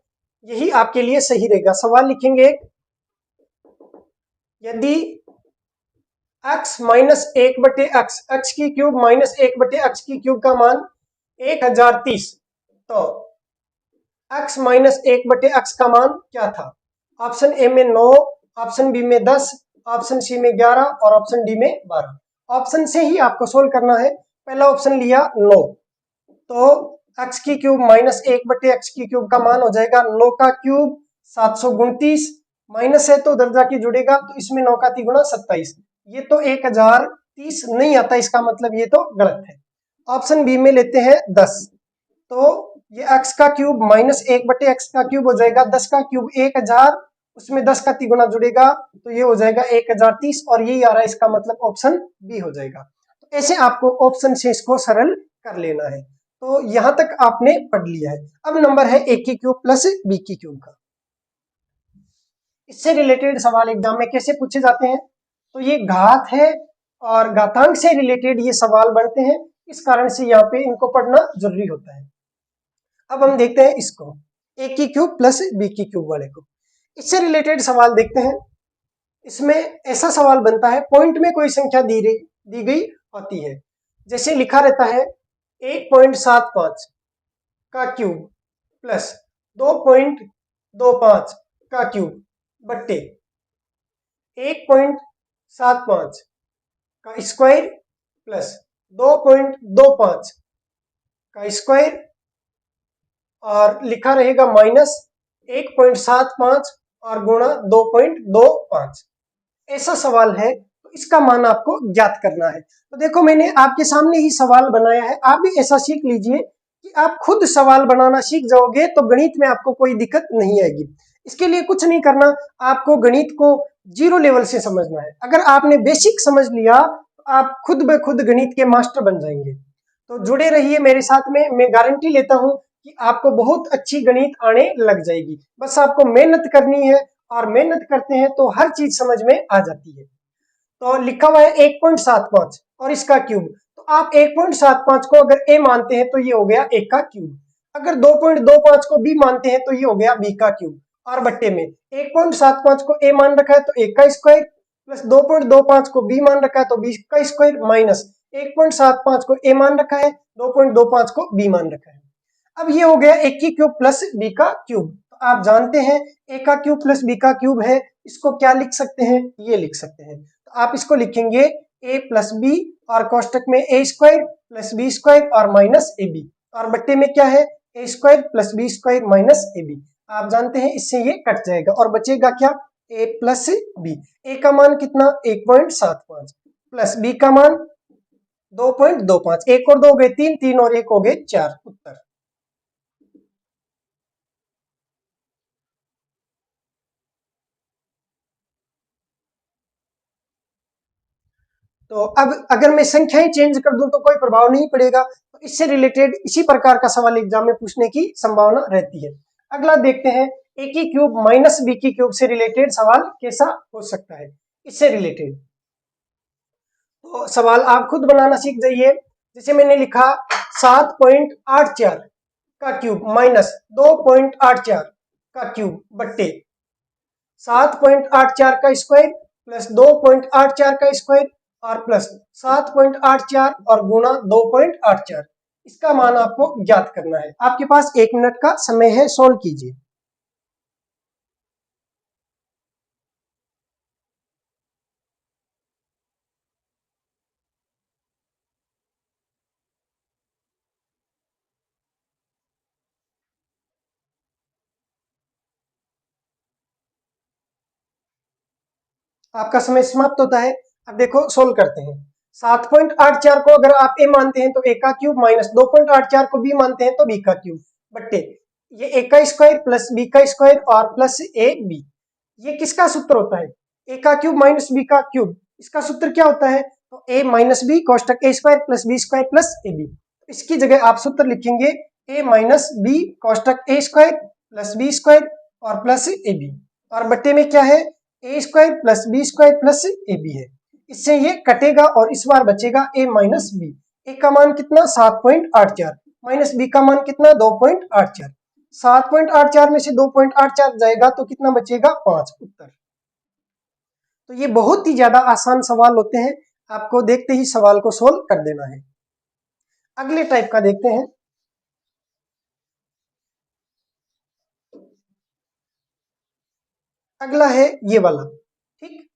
यही आपके लिए सही रहेगा। सवाल लिखेंगे यदि x माइनस 1 बटे x की क्यूब माइनस 1 बटे x की क्यूब का मान 1030, तो x माइनस 1 बटे x का मान क्या था। ऑप्शन ए में 9, ऑप्शन बी में 10, ऑप्शन सी में 11 और ऑप्शन डी में 12। ऑप्शन से ही आपको सोल्व करना है। पहला ऑप्शन लिया 9, तो x की क्यूब माइनस 1 बटे x की क्यूब का मान हो जाएगा 9 का क्यूब 729, माइनस है तो उधर जाके जुड़ेगा तो इसमें 9 का तिगुना 27, ये तो 1030 नहीं आता, इसका मतलब ये तो गलत है। ऑप्शन बी में लेते हैं 10, तो ये x का क्यूब माइनस 1 बटे x का क्यूब हो जाएगा 10 का क्यूब 1000 उसमें 10 का तिगुना जुड़ेगा तो ये हो जाएगा 1030 और यही आ रहा है इसका मतलब ऑप्शन बी हो जाएगा। तो ऐसे आपको ऑप्शन से इसको सरल कर लेना है। तो यहां तक आपने पढ़ लिया है। अब नंबर है ए की क्यूब प्लस बी की क्यूब का। इससे रिलेटेड सवाल एग्जाम में कैसे पूछे जाते हैं? तो ये घात है और घातांक से रिलेटेड ये सवाल बनते हैं, इस कारण से यहाँ पे इनको पढ़ना जरूरी होता है। अब हम देखते हैं इसको, ए की क्यूब प्लस बी की क्यूब वाले को। इससे रिलेटेड सवाल देखते हैं। इसमें ऐसा सवाल बनता है, पॉइंट में कोई संख्या दी गई होती है, जैसे लिखा रहता है 1.75 का क्यूब प्लस 2.25 का क्यूब बट्टे 1.75 का स्क्वायर प्लस 2.25 का स्क्वायर और लिखा रहेगा माइनस 1.75 और गुणा 2.25। ऐसा सवाल है, तो इसका मान आपको ज्ञात करना है। तो देखो मैंने आपके सामने ही सवाल बनाया है, आप भी ऐसा सीख लीजिए कि आप खुद सवाल बनाना सीख जाओगे तो गणित में आपको कोई दिक्कत नहीं आएगी। इसके लिए कुछ नहीं करना, आपको गणित को जीरो लेवल से समझना है। अगर आपने बेसिक समझ लिया तो आप खुद ब खुद गणित के मास्टर बन जाएंगे। तो जुड़े रहिए मेरे साथ में, मैं गारंटी लेता हूं कि आपको बहुत अच्छी गणित आने लग जाएगी। बस आपको मेहनत करनी है और मेहनत करते हैं तो हर चीज समझ में आ जाती है। तो लिखा हुआ है 1.75 और इसका क्यूब, तो आप 1.75 को अगर ए मानते हैं तो ये हो गया ए का क्यूब, अगर 2.25 को बी मानते हैं तो ये हो गया बी का क्यूब, और बट्टे में 1.75 को ए मान रखा है तो ए का स्क्वायर प्लस 2.25 को बी मान रखा है तो बी का स्क्वायर माइनस 1.75 को ए मान रखा है, 2.25 को बी मान रखा है। अब ये हो गया ए की क्यूब प्लस बी का क्यूब। तो आप जानते हैं ए का क्यूब प्लस बी का क्यूब है, इसको क्या लिख सकते हैं? ये लिख सकते हैं। तो आप इसको लिखेंगे ए प्लस बी और कोष्टक में A square plus B square और माइनस ए बी, और बट्टे में क्या है? A square plus B square minus A B. आप जानते हैं इससे ये कट जाएगा और बचेगा क्या? ए प्लस बी। ए का मान कितना? 1.75 प्लस बी का मान 2.25, एक और 2 हो गए 3, 3 और 1 हो गए 4, उत्तर। तो अब अगर मैं संख्याएं चेंज कर दूं तो कोई प्रभाव नहीं पड़ेगा, तो इससे रिलेटेड इसी प्रकार का सवाल एग्जाम में पूछने की संभावना रहती है। अगला देखते हैं, ए की क्यूब माइनस बी की क्यूब से रिलेटेड सवाल कैसा हो सकता है। इससे रिलेटेड तो सवाल आप खुद बनाना सीख जाइए। जैसे मैंने लिखा 7.84 का क्यूब माइनस 2.84 का क्यूब बट्टे 7.84 का स्क्वायर प्लस 2.84 का स्क्वायर और प्लस 7.84 और गुणा 2.84। इसका मान आपको ज्ञात करना है। आपके पास 1 मिनट का समय है, सोल्व कीजिए। आपका समय समाप्त होता है। अब देखो सोल्व करते हैं। 7.84 को अगर आप ए मानते हैं तो ए का क्यूब माइनस 2.84 को बी मानते हैं तो बी का क्यूब बट्टे ये ए का स्क्वायर प्लस बी का स्क्वायर और प्लस ए बी। ये किसका सूत्र होता है? ए का क्यूब माइनस बी का क्यूब। इसका सूत्र क्या होता है? तो ए माइनस बी कोष्टक A square plus B square plus A B. इसकी जगह आप सूत्र लिखेंगे ए माइनस बी कोष्टक A square plus B square और प्लस ए बी, और बट्टे में क्या है? A square plus B square plus A B है। इससे ये कटेगा और इस बार बचेगा ए माइनस बी। ए का मान कितना? 7.84 माइनस बी का मान कितना? 2.84। 7.84 में से 2.84 जाएगा तो कितना बचेगा? 5, उत्तर। तो ये बहुत ही ज्यादा आसान सवाल होते हैं, आपको देखते ही सवाल को सोल्व कर देना है। अगले टाइप का देखते हैं। अगला है ये वाला, ठीक।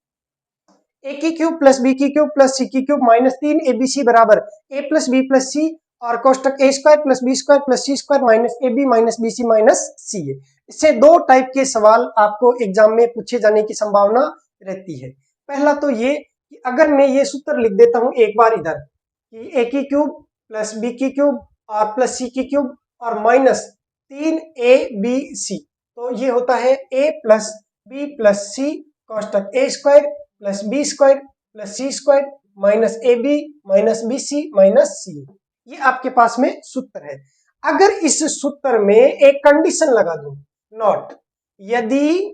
ए की क्यूब प्लस बी की क्यूब प्लस सी की cube minus 3 A B C बराबर A plus B plus C और कोष्टक A square plus B square plus C square minus A B minus B C minus C है। इससे दो type के सवाल आपको एग्जाम में पूछे जाने की संभावना रहती है। पहला तो ये कि अगर मैं ये सूत्र लिख देता हूं एक बार इधर कि ए की क्यूब प्लस बी की क्यूब और प्लस सी की क्यूब और माइनस 3 ए बी सी, तो ये होता है A plus B plus C कोष्टक A square plus B square plus C square minus A B minus B C minus C. ये आपके पास में सूत्र है। अगर इस सूत्र में एक कंडीशन लगा दूं, नॉट, यदि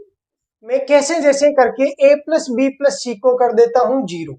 मैं कैसे जैसे करके a प्लस बी प्लस सी को कर देता हूं 0,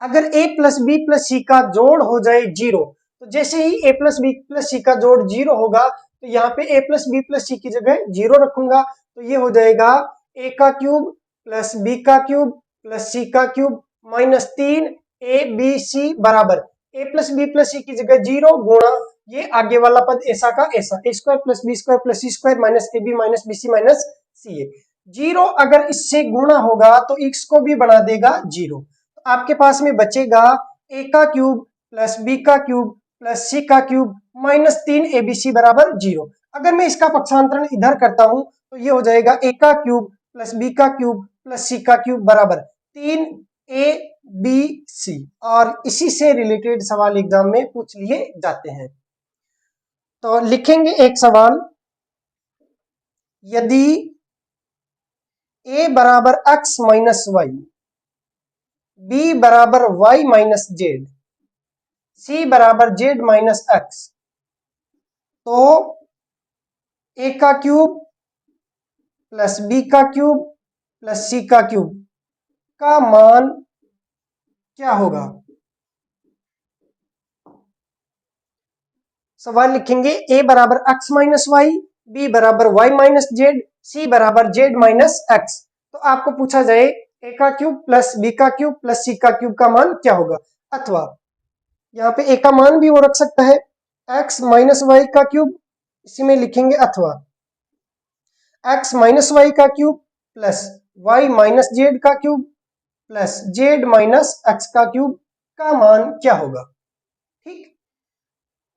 अगर a plus B plus C का जोड़ हो जाए 0, तो जैसे ही a plus B plus C का जोड़ 0 होगा तो यहाँ पे a plus B plus C की जगह 0 रखूंगा, तो ये हो जाएगा a का क्यूब प्लस b का क्यूब प्लस c का cube minus 3 a b c बराबर a plus B plus C की जगह 0 गुणा ये आगे वाला पद ऐसा का ऐसा a square plus B square plus C square minus A B minus B C minus C A. 0 अगर इससे गुणा होगा तो x को भी बना देगा 0, तो आपके पास में बचेगा a का क्यूब प्लस b का क्यूब प्लस c का क्यूब माइनस 3 abc बराबर 0। अगर मैं इसका पक्षांतरण इधर करता हूं तो ये हो जाएगा a का क्यूब प्लस b का क्यूब प्लस c का क्यूब बराबर 3 abc। और इसी से रिलेटेड सवाल एग्जाम में पूछ लिए जाते हैं। तो लिखेंगे एक सवाल, यदि a बराबर x माइनस वाई, b बराबर y माइनस जेड, c बराबर z माइनस एक्स, तो a का क्यूब प्लस b का क्यूब प्लस c का क्यूब का मान क्या होगा। सवाल लिखेंगे a बराबर x माइनस वाई, b बराबर y माइनस जेड, c बराबर z माइनस एक्स। तो आपको पूछा जाए a का क्यूब प्लस b का क्यूब प्लस c का क्यूब का मान क्या होगा, अथवा यहाँ पे a का मान भी वो रख सकता है x माइनस वाई का क्यूब, इसी में लिखेंगे अथवा x माइनस वाई का cube plus y minus Z का cube plus z minus X का क्यूब का मान क्या होगा। ठीक,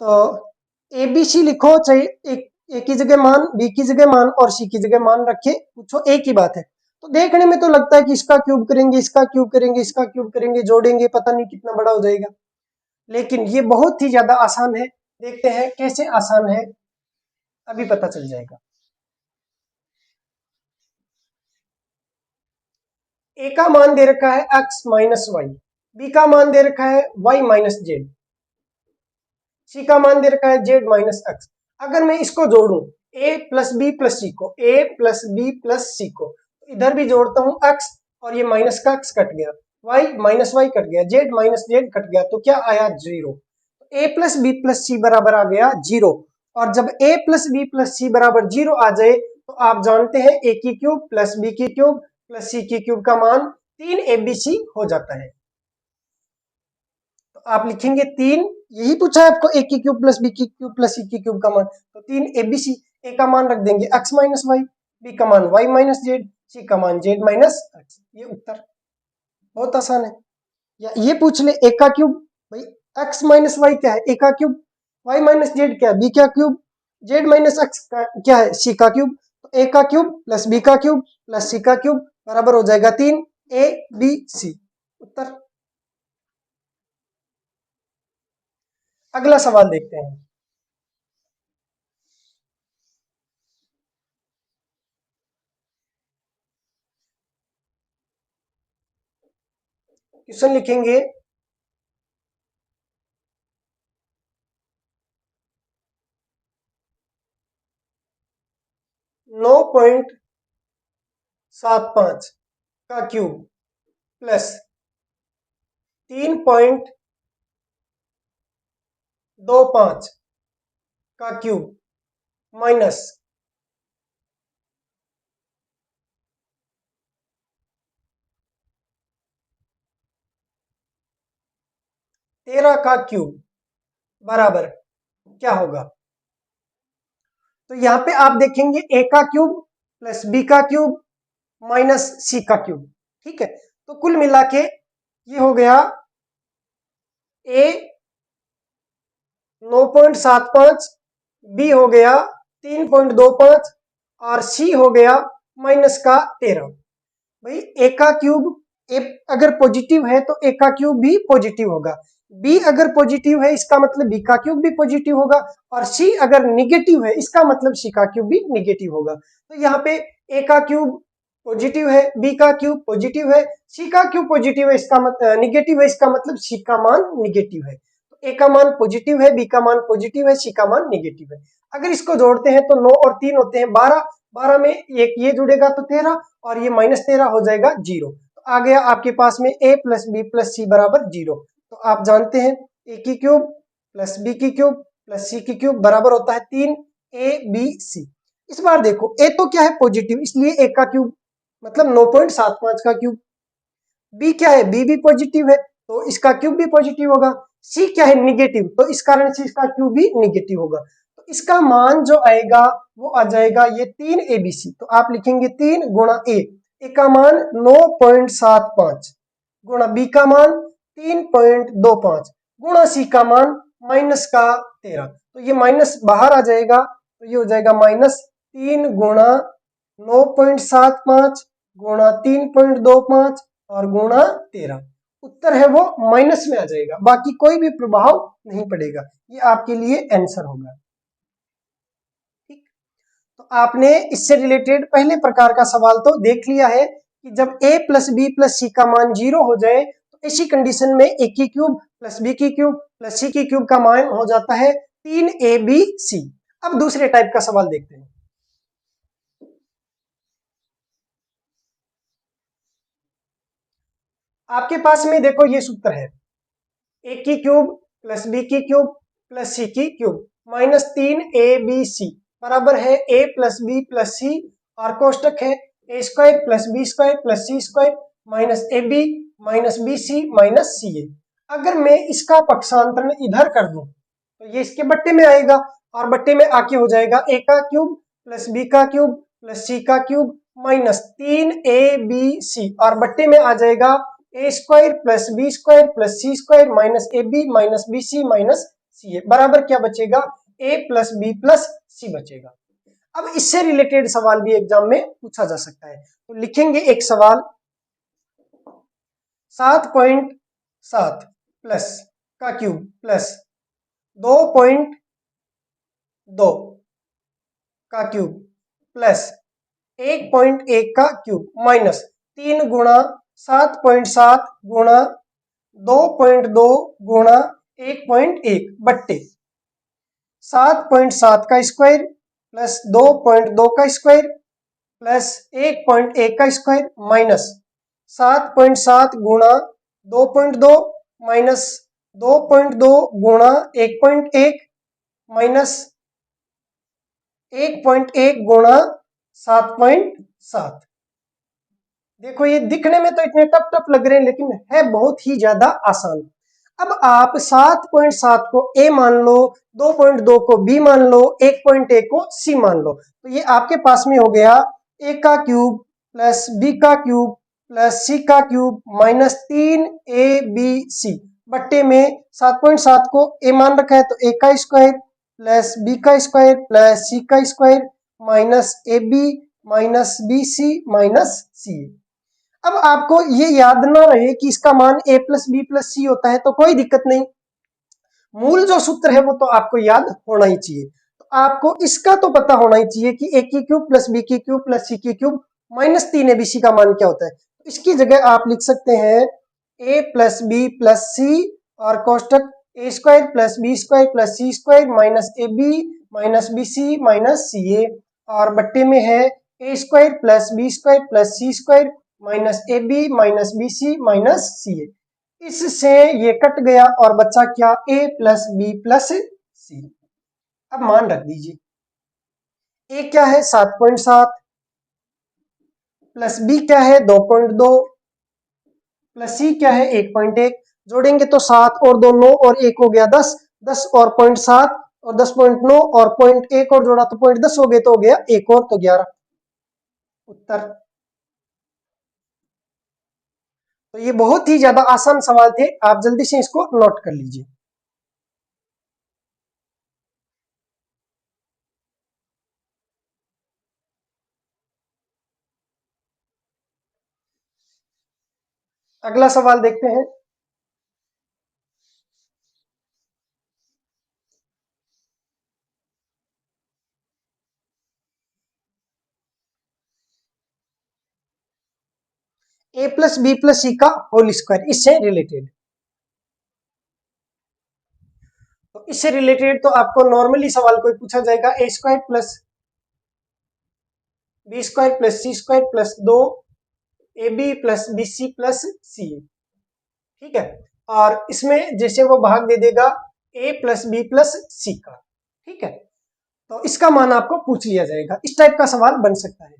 तो ए बी सी लिखो, चाहे एक की जगह मान, बी की जगह मान और सी की जगह मान रखे, पूछो एक ही बात है। तो देखने में तो लगता है कि इसका क्यूब करेंगे, इसका क्यूब करेंगे, इसका क्यूब करेंगे, जोड़ेंगे, पता नहीं कितना बड़ा हो जाएगा, लेकिन ये बहुत ही ज्यादा आसान है। देखते हैं कैसे आसान है, अभी पता चल जाएगा। ए का मान दे रखा है x माइनस वाई, बी का मान दे रखा है y माइनस जेड, सी का मान दे रखा है z माइनस एक्स। अगर मैं इसको जोड़ूं a प्लस बी प्लस सी को, a प्लस बी प्लस सी को, तो इधर भी जोड़ता हूं x और ये माइनस का x कट गया, y माइनस वाई कट गया, z माइनस जेड कट गया, तो क्या आया 0। a प्लस बी प्लस सी बराबर आ गया 0, और जब a प्लस बी प्लस सी बराबर 0 आ जाए तो आप जानते हैं a की क्यूब प्लस b की क्यूब प्लस c की क्यूब का मान 3 abc हो जाता है। तो आप लिखेंगे 3, यही पूछा है आपको, a की क्यूब प्लस b की क्यूब प्लस c की क्यूब का मान, तो 3 abc। a का मान रख देंगे x माइनस वाई, b का मान y माइनस जेड, c का मान z माइनस एक्स। ये उत्तर बहुत आसान है। या ये पूछ ले a का क्यूब, भाई x माइनस वाई क्या है, a का क्यूब, y माइनस जेड क्या है, b का क्यूब, z माइनस एक्स क्या है, c का क्यूब। तो a का क्यूब प्लस b का क्यूब प्लस c का क्यूब बराबर हो जाएगा 3 abc, उत्तर। अगला सवाल देखते हैं। क्वेश्चन लिखेंगे, 9.75 का क्यूब प्लस 3.25 का क्यूब माइनस 13 का क्यूब बराबर क्या होगा। तो यहाँ पे आप देखेंगे a का क्यूब प्लस b का क्यूब माइनस c का क्यूब, ठीक है। तो कुल मिला के ये हो गया a 9.75, b हो गया 3.25 और c हो गया माइनस का 13। भाई a का क्यूब, a अगर पॉजिटिव है तो a का क्यूब भी पॉजिटिव होगा, b अगर पॉजिटिव है इसका मतलब b का क्यूब भी पॉजिटिव होगा, और c अगर निगेटिव है इसका मतलब c का क्यूब भी निगेटिव होगा। तो यहाँ पे ए का क्यूब पॉजिटिव है, बी का क्यूब पॉजिटिव है, सी का क्यूब पॉजिटिव है, इसका मतलब निगेटिव है, इसका मतलब सी का मान निगेटिव है। तो ए का मान पॉजिटिव है, बी का मान पॉजिटिव है, सी का मान निगेटिव है। अगर इसको जोड़ते हैं तो 9 और 3 होते हैं 12, 12 में एक ये जुड़ेगा तो 13 और ये -13 हो जाएगा 0। तो आ गया आपके पास में a प्लस बी प्लस सी बराबर 0। तो आप जानते हैं ए की क्यूब प्लस बी की क्यूब प्लस सी की क्यूब बराबर होता है 3ab। इस बार देखो ए तो क्या है पॉजिटिव, इसलिए ए का क्यूब मतलब 9.75 का क्यूब। बी क्या है, बी भी पॉजिटिव है तो इसका क्यूब भी पॉजिटिव होगा। सी क्या है, निगेटिव, तो इस कारण से इसका क्यूब भी निगेटिव होगा। तो इसका मान जो आएगा वो आ जाएगा ये 3abc। तो आप लिखेंगे 3 गुणा ए का मान 9.75 गुणा बी का मान 3.25 गुणा सी का मान माइनस का 13। तो ये माइनस बाहर आ जाएगा तो ये हो जाएगा -3 गुणा 9.75 गुणा 3.25 और गुणा 13। उत्तर है वो माइनस में आ जाएगा, बाकी कोई भी प्रभाव नहीं पड़ेगा। ये आपके लिए आंसर होगा। ठीक, तो आपने इससे रिलेटेड पहले प्रकार का सवाल तो देख लिया है कि जब a plus B plus C का मान 0 हो जाए तो ऐसी कंडीशन में a की क्यूब प्लस बी की क्यूब प्लस सी की क्यूब का मान हो जाता है 3abc। अब दूसरे टाइप का सवाल देखते हैं। आपके पास में देखो ये सूत्र है, ए की क्यूब प्लस बी की क्यूब प्लस सी की क्यूब -3abc बराबर है a plus B plus C और कोष्टक है A square plus B square plus C square minus A B minus B C minus C A. अगर मैं इसका पक्षांतरण इधर कर दूं तो ये इसके बट्टे में आएगा और बट्टे में आके हो जाएगा ए का क्यूब प्लस बी का क्यूब प्लस सी का क्यूब -3abc और बट्टे में आ जाएगा A square plus B square plus C square minus A B minus B C minus C A बराबर क्या बचेगा, A plus B plus C बचेगा। अब इससे रिलेटेड सवाल भी एग्जाम में पूछा जा सकता है, तो लिखेंगे एक सवाल 7.7 प्लस का क्यूब प्लस 2.2 का क्यूब प्लस 1.1 का क्यूब माइनस 3 गुणा 7.7 गुणा 2.2 गुणा 1.1 बट्टे 7.7 का स्क्वायर प्लस 2.2 का स्क्वायर प्लस 1.1 का स्क्वायर माइनस 7.7 गुणा 2.2 माइनस 2.2 गुणा 1.1 माइनस 1.1 गुणा 7.7। देखो ये दिखने में तो इतने टफ टफ लग रहे हैं लेकिन है बहुत ही ज्यादा आसान। अब आप 7.7 को a मान लो, 2.2 को b मान लो, 1.1 को c मान लो, तो ये आपके पास में हो गया a का क्यूब प्लस b का क्यूब प्लस c का क्यूब -3abc बट्टे में 7.7 को a मान रखा है तो a का स्क्वायर प्लस b का स्क्वायर प्लस c का square minus ab minus bc minus c। अब आपको ये याद ना रहे कि इसका मान a प्लस बी प्लस सी होता है तो कोई दिक्कत नहीं, मूल जो सूत्र है वो तो आपको याद होना ही चाहिए। तो आपको इसका तो पता होना ही चाहिए कि a की क्यूब प्लस बी की क्यूब प्लस सी की क्यूब -3abc का मान क्या होता है। तो इसकी जगह आप लिख सकते हैं a plus B plus C और कोष्टक A square plus B square plus C square minus A B minus B C minus C A और बट्टे में है A square plus B square plus C square minus A B minus B C minus C A. इससे ये cut गया और बचा क्या, a plus B plus C. अब मान रख दीजिए a क्या है 7.7 प्लस b क्या है 2.2 प्लस c क्या है 1.1। जोड़ेंगे तो 7 और 2 9 और 1 हो गया 10, 10 और 0.7 और 10.9 और 0.1 और जोड़ा तो 0.10 हो गए तो हो गया 1 और तो 11 उत्तर। तो ये बहुत ही ज्यादा आसान सवाल थे, आप जल्दी से इसको नोट कर लीजिए। अगला सवाल देखते हैं। ए प्लस बी प्लस सी का होल स्क्वायर, इससे रिलेटेड। तो इससे रिलेटेड तो आपको नॉर्मली सवाल कोई पूछा जाएगा, A square plus B square plus C square plus 2ab plus B C plus C, ठीक है। और इसमें जैसे वो भाग दे देगा a plus B plus C का, ठीक है। तो इसका मान आपको पूछ लिया जाएगा, इस टाइप का सवाल बन सकता है।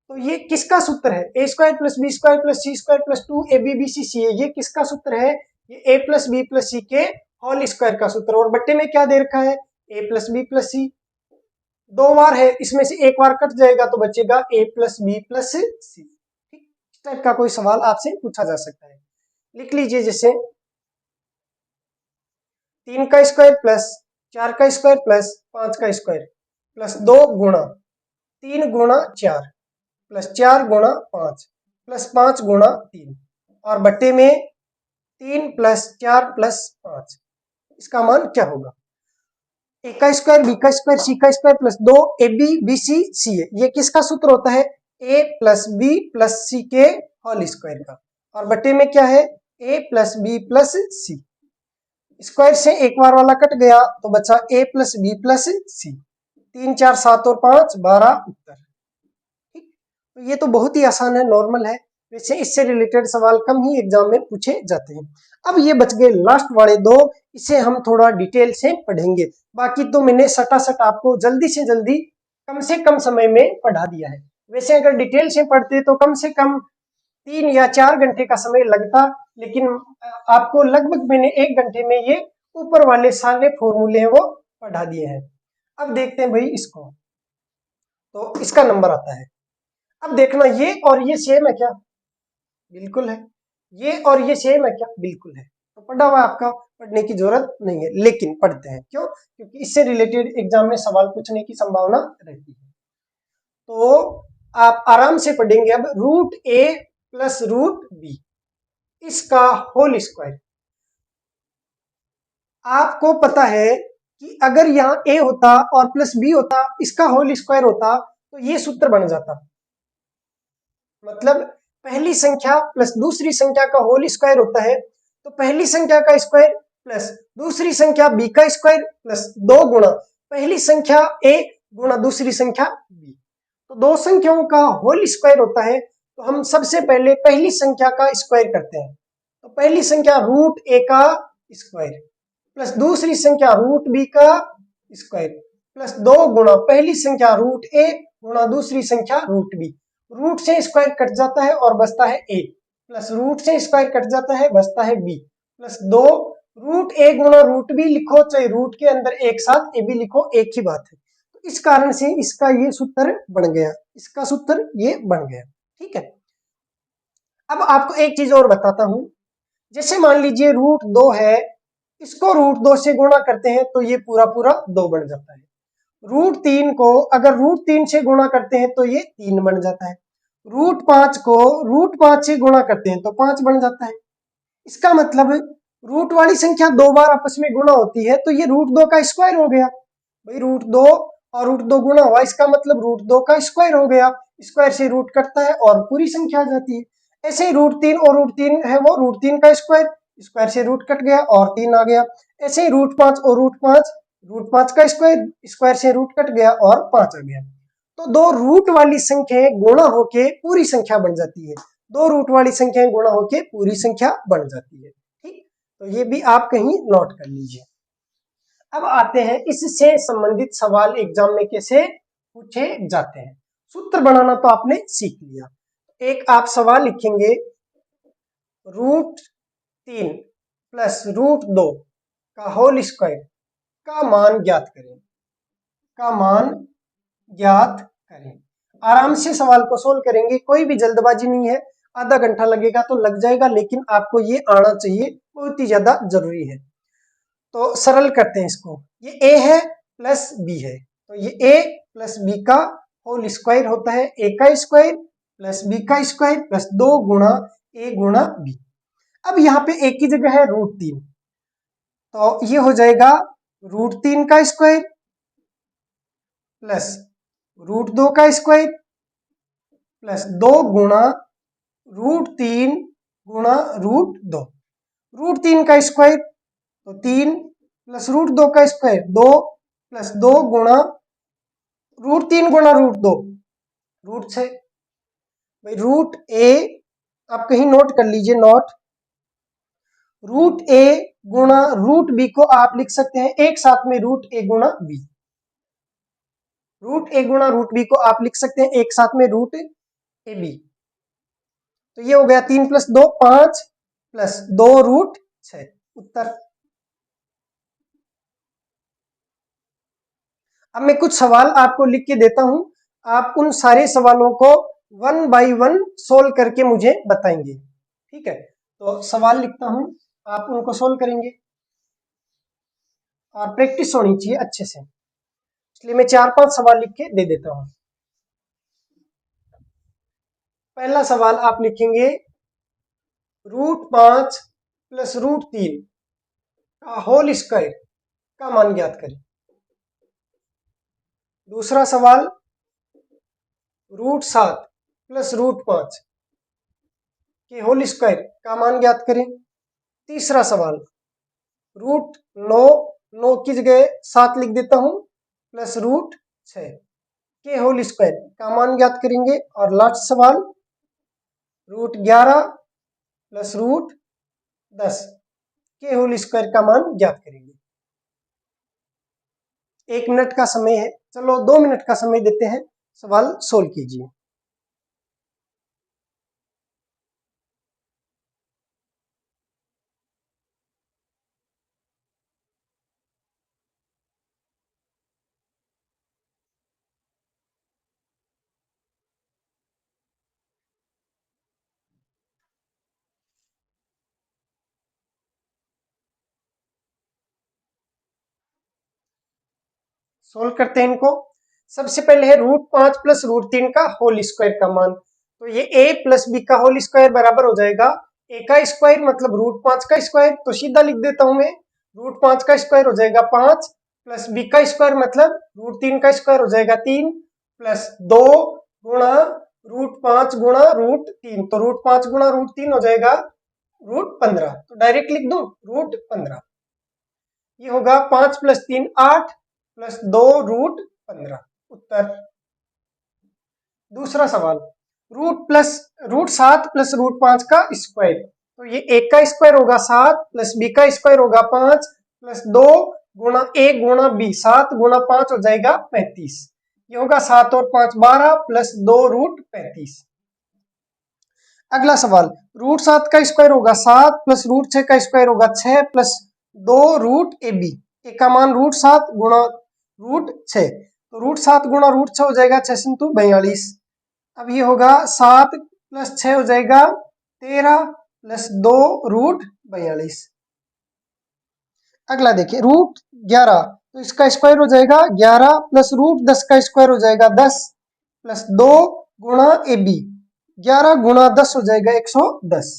तो ये किसका सूत्र है, A square plus B square plus C square plus 2ab B C C है, ये किसका सूत्र है, ये A plus B plus C के होल स्क्वायर का सूत्र। और बट्टे में क्या दे रखा है, ए प्लस बी प्लस सी, 2 बार है, इसमें से एक बार कट जाएगा तो बचेगा ए प्लस बी प्लस सी। इस टाइप का कोई सवाल आपसे पूछा जा सकता है। लिख लीजिए, जैसे 3 का स्क्वायर प्लस 4 का स्क्वायर प्लस 5 का स्क्वायर प्लस 2 गुणा 3 गुणा 4 प्लस 4 गुणा 5 प्लस 5 गुणा 3, और बट्टे में 3 प्लस 4 प्लस 5, इसका मान क्या होगा, ए का स्क्वायर बी का स्क्वायर सी का square plus 2ab B C C है, ये किसका सूत्र होता है, A plus B plus C के होल स्क्वायर का, और बट्टे में क्या है, A plus B plus C. Square से एक बार वाला कट गया तो बचा A plus B plus C, 3 4 7 और 5 12 उत्तर, ठीक। तो ये तो बहुत ही आसान है, नॉर्मल है, वैसे इससे रिलेटेड सवाल कम ही एग्जाम में पूछे जाते हैं। अब ये बच गए लास्ट वाले 2, इसे हम थोड़ा डिटेल से पढ़ेंगे, बाकी तो मैंने सटासट आपको जल्दी से कम समय में पढ़ा दिया है। वैसे अगर डिटेल से पढ़ते तो कम से कम 3 या 4 घंटे का समय लगता, लेकिन आपको लगभग मैंने 1 घंटे में ये ऊपर वाले सारे फॉर्मूले हैं वो पढ़ा दिए हैं। अब देखते हैं भाई इसको, तो इसका नंबर आता है। अब देखना, ये और ये सेम है क्या, बिल्कुल है। ये और ये सेम है क्या, बिल्कुल है। तो पढ़ा हुआ आपका, पढ़ने की जरूरत नहीं है, लेकिन पढ़ते हैं क्यों, क्योंकि इससे रिलेटेड एग्जाम में सवाल पूछने की संभावना रहती है। तो आप आराम से पढ़ेंगे। अब रूट ए प्लस रूट बी, इसका होल स्क्वायर। आपको पता है कि अगर यहाँ a होता और प्लस b होता, इसका होल स्क्वायर होता, तो ये सूत्र बन जाता, मतलब पहली संख्या प्लस दूसरी संख्या का होल स्क्वायर होता है, तो पहली संख्या का स्क्वायर प्लस दूसरी संख्या b का स्क्वायर प्लस 2 गुणा पहली संख्या a गुणा दूसरी संख्या b, तो दो संख्याओं का होल स्क्वायर होता है। तो हम सबसे पहले पहली संख्या का स्क्वायर करते हैं, तो पहली संख्या रूट a का स्क्वायर प्लस दूसरी संख्या रूट बी का स्क्वायर प्लस 2 गुणा पहली संख्या रूट ए गुणा दूसरी संख्या रूट बी। रूट से स्क्वायर कट जाता है और बचता है ए, प्लस रूट से स्क्वायर कट जाता है बचता है बी, प्लस 2 रूट ए गुणा रूट बी लिखो चाहे रूट के अंदर एक साथ ए बी लिखो, एक ही बात है। तो इस कारण से इसका ये सूत्र बन गया, इसका सूत्र ये बन गया, ठीक है। अब आपको एक चीज और बताता हूं, जैसे मान लीजिए रूट 2 है, इसको रूट 2 से गुणा करते हैं तो ये पूरा पूरा 2 बन जाता है। रूट 3 को अगर रूट 3 से गुणा करते हैं तो ये 3 बन जाता है। रूट 5 को रूट 5 से गुणा करते हैं तो 5 बन जाता है। इसका मतलब रूट वाली संख्या 2 बार आपस में गुणा होती है, तो ये रूट 2 का स्क्वायर हो गया। भाई रूट 2 और रूट 2 गुणा हुआ, इसका मतलब रूट 2 का स्क्वायर हो गया। स्क्वायर से रूट कटता है और पूरी संख्या आ जाती है। ऐसे ही रूट 3 और रूट 3 है वो रूट 3 का स्क्वायर, स्क्वायर से रूट कट गया और 3 आ गया। ऐसे ही रूट 5 और रूट 5 का स्क्वायर, स्क्वायर से रूट कट गया और 5 आ गया। तो दो रूट वाली संख्याएं गुणा होके पूरी संख्या बन जाती है, दो रूट वाली संख्याएं गुणा होके पूरी संख्या बन जाती है, ठीक। तो ये भी आप कहीं नोट कर लीजिए। अब आते हैं इससे संबंधित सवाल एग्जाम में कैसे पूछे जाते हैं। सूत्र बनाना तो आपने सीख लिया। एक आप सवाल लिखेंगे, रूट 3 प्लस रूट 2 का होल स्क्वायर का मान ज्ञात करें, का मान ज्ञात करें। आराम से सवाल को सोल्व करेंगे, कोई भी जल्दबाजी नहीं है। आधा घंटा लगेगा तो लग जाएगा, लेकिन आपको ये आना चाहिए, बहुत ही ज्यादा जरूरी है। तो सरल करते हैं इसको, ये a है प्लस b है, तो ये a प्लस b का होल स्क्वायर होता है, a का स्क्वायर प्लस b का स्क्वायर प्लस 2 गुणा a गुणा b। अब यहाँ पे a की जगह है रूट 3, तो ये हो जाएगा रूट 3 का स्क्वायर प्लस रूट 2 का स्क्वायर प्लस 2 गुणा √3 गुणा √2। √3 का स्क्वायर तो 3 प्लस √2 का स्क्वायर 2 प्लस 2 गुणा √3 गुणा √2 √6। भाई रूट ए आप कहीं नोट कर लीजिए, नोट √a गुणा √b को आप लिख सकते हैं एक साथ में √a गुणा b। √a गुणा √b को आप लिख सकते हैं एक साथ में √ab। तो ये हो गया 3 प्लस 2 5 प्लस 2 √6 उत्तर। अब मैं कुछ सवाल आपको लिख के देता हूं, आप उन सारे सवालों को 1 बाय 1 सोल्व करके मुझे बताएंगे, ठीक है। तो सवाल लिखता हूं, आप उनको सोल्व करेंगे और प्रैक्टिस होनी चाहिए अच्छे से, इसलिए मैं 4-5 सवाल लिख के दे देता हूं। पहला सवाल आप लिखेंगे √5 प्लस √3 का होल स्क्वायर का मान ज्ञात करें। दूसरा सवाल √7 प्लस √5 के होल स्क्वायर का मान ज्ञात करें। तीसरा सवाल √9 9 की जगह 7 लिख देता हूं प्लस √6 के होल स्क्वायर का मान ज्ञात करेंगे। और लास्ट सवाल √11 प्लस √10 के होल स्क्वायर का मान ज्ञात करेंगे। 1 मिनट का समय है, चलो 2 मिनट का समय देते हैं, सवाल सोल्व कीजिए। सोल्व करते हैं इनको। सबसे पहले है √5 प्लस √3 का होल स्क्वायर का मान, तो ये a प्लस b का होल स्क्वायर बराबर हो जाएगा a का स्क्वायर मतलब √5 का स्क्वायर, तो सीधा लिख देता हूं मैं √5 का स्क्वायर हो जाएगा 5 प्लस b का स्क्वायर मतलब √3 का स्क्वायर हो जाएगा 3 प्लस 2 गुणा √5 गुणा √3, तो √5 गुणा √3 हो जाएगा √15, तो डायरेक्ट लिख दूं √15। ये होगा 5 प्लस 3 8 प्लस 2 √15 उत्तर। दूसरा सवाल √7 प्लस √5 का स्क्वायर, तो ये a का स्क्वायर होगा 7 प्लस b का स्क्वायर होगा 5 प्लस 2 गुणा a गुणा b, 7 गुणा 5 हो जाएगा 35। ये होगा 7 और 5 12 प्लस 2 √35। अगला सवाल √7 का स्क्वायर होगा 7 प्लस √6 का स्क्वायर होगा 6 प्लस 2 √ab, ए का मान √7 गुणा √6, तो √7 गुणा √6 हो जाएगा 6 × 42। अब ये होगा 7 प्लस 6 हो जाएगा 13 प्लस 2 √42। अगला देखिए √11, तो इसका स्क्वायर हो जाएगा 11 प्लस √10 का स्क्वायर हो जाएगा 10 प्लस 2 गुणा ab, 11 गुणा 10 हो जाएगा 110।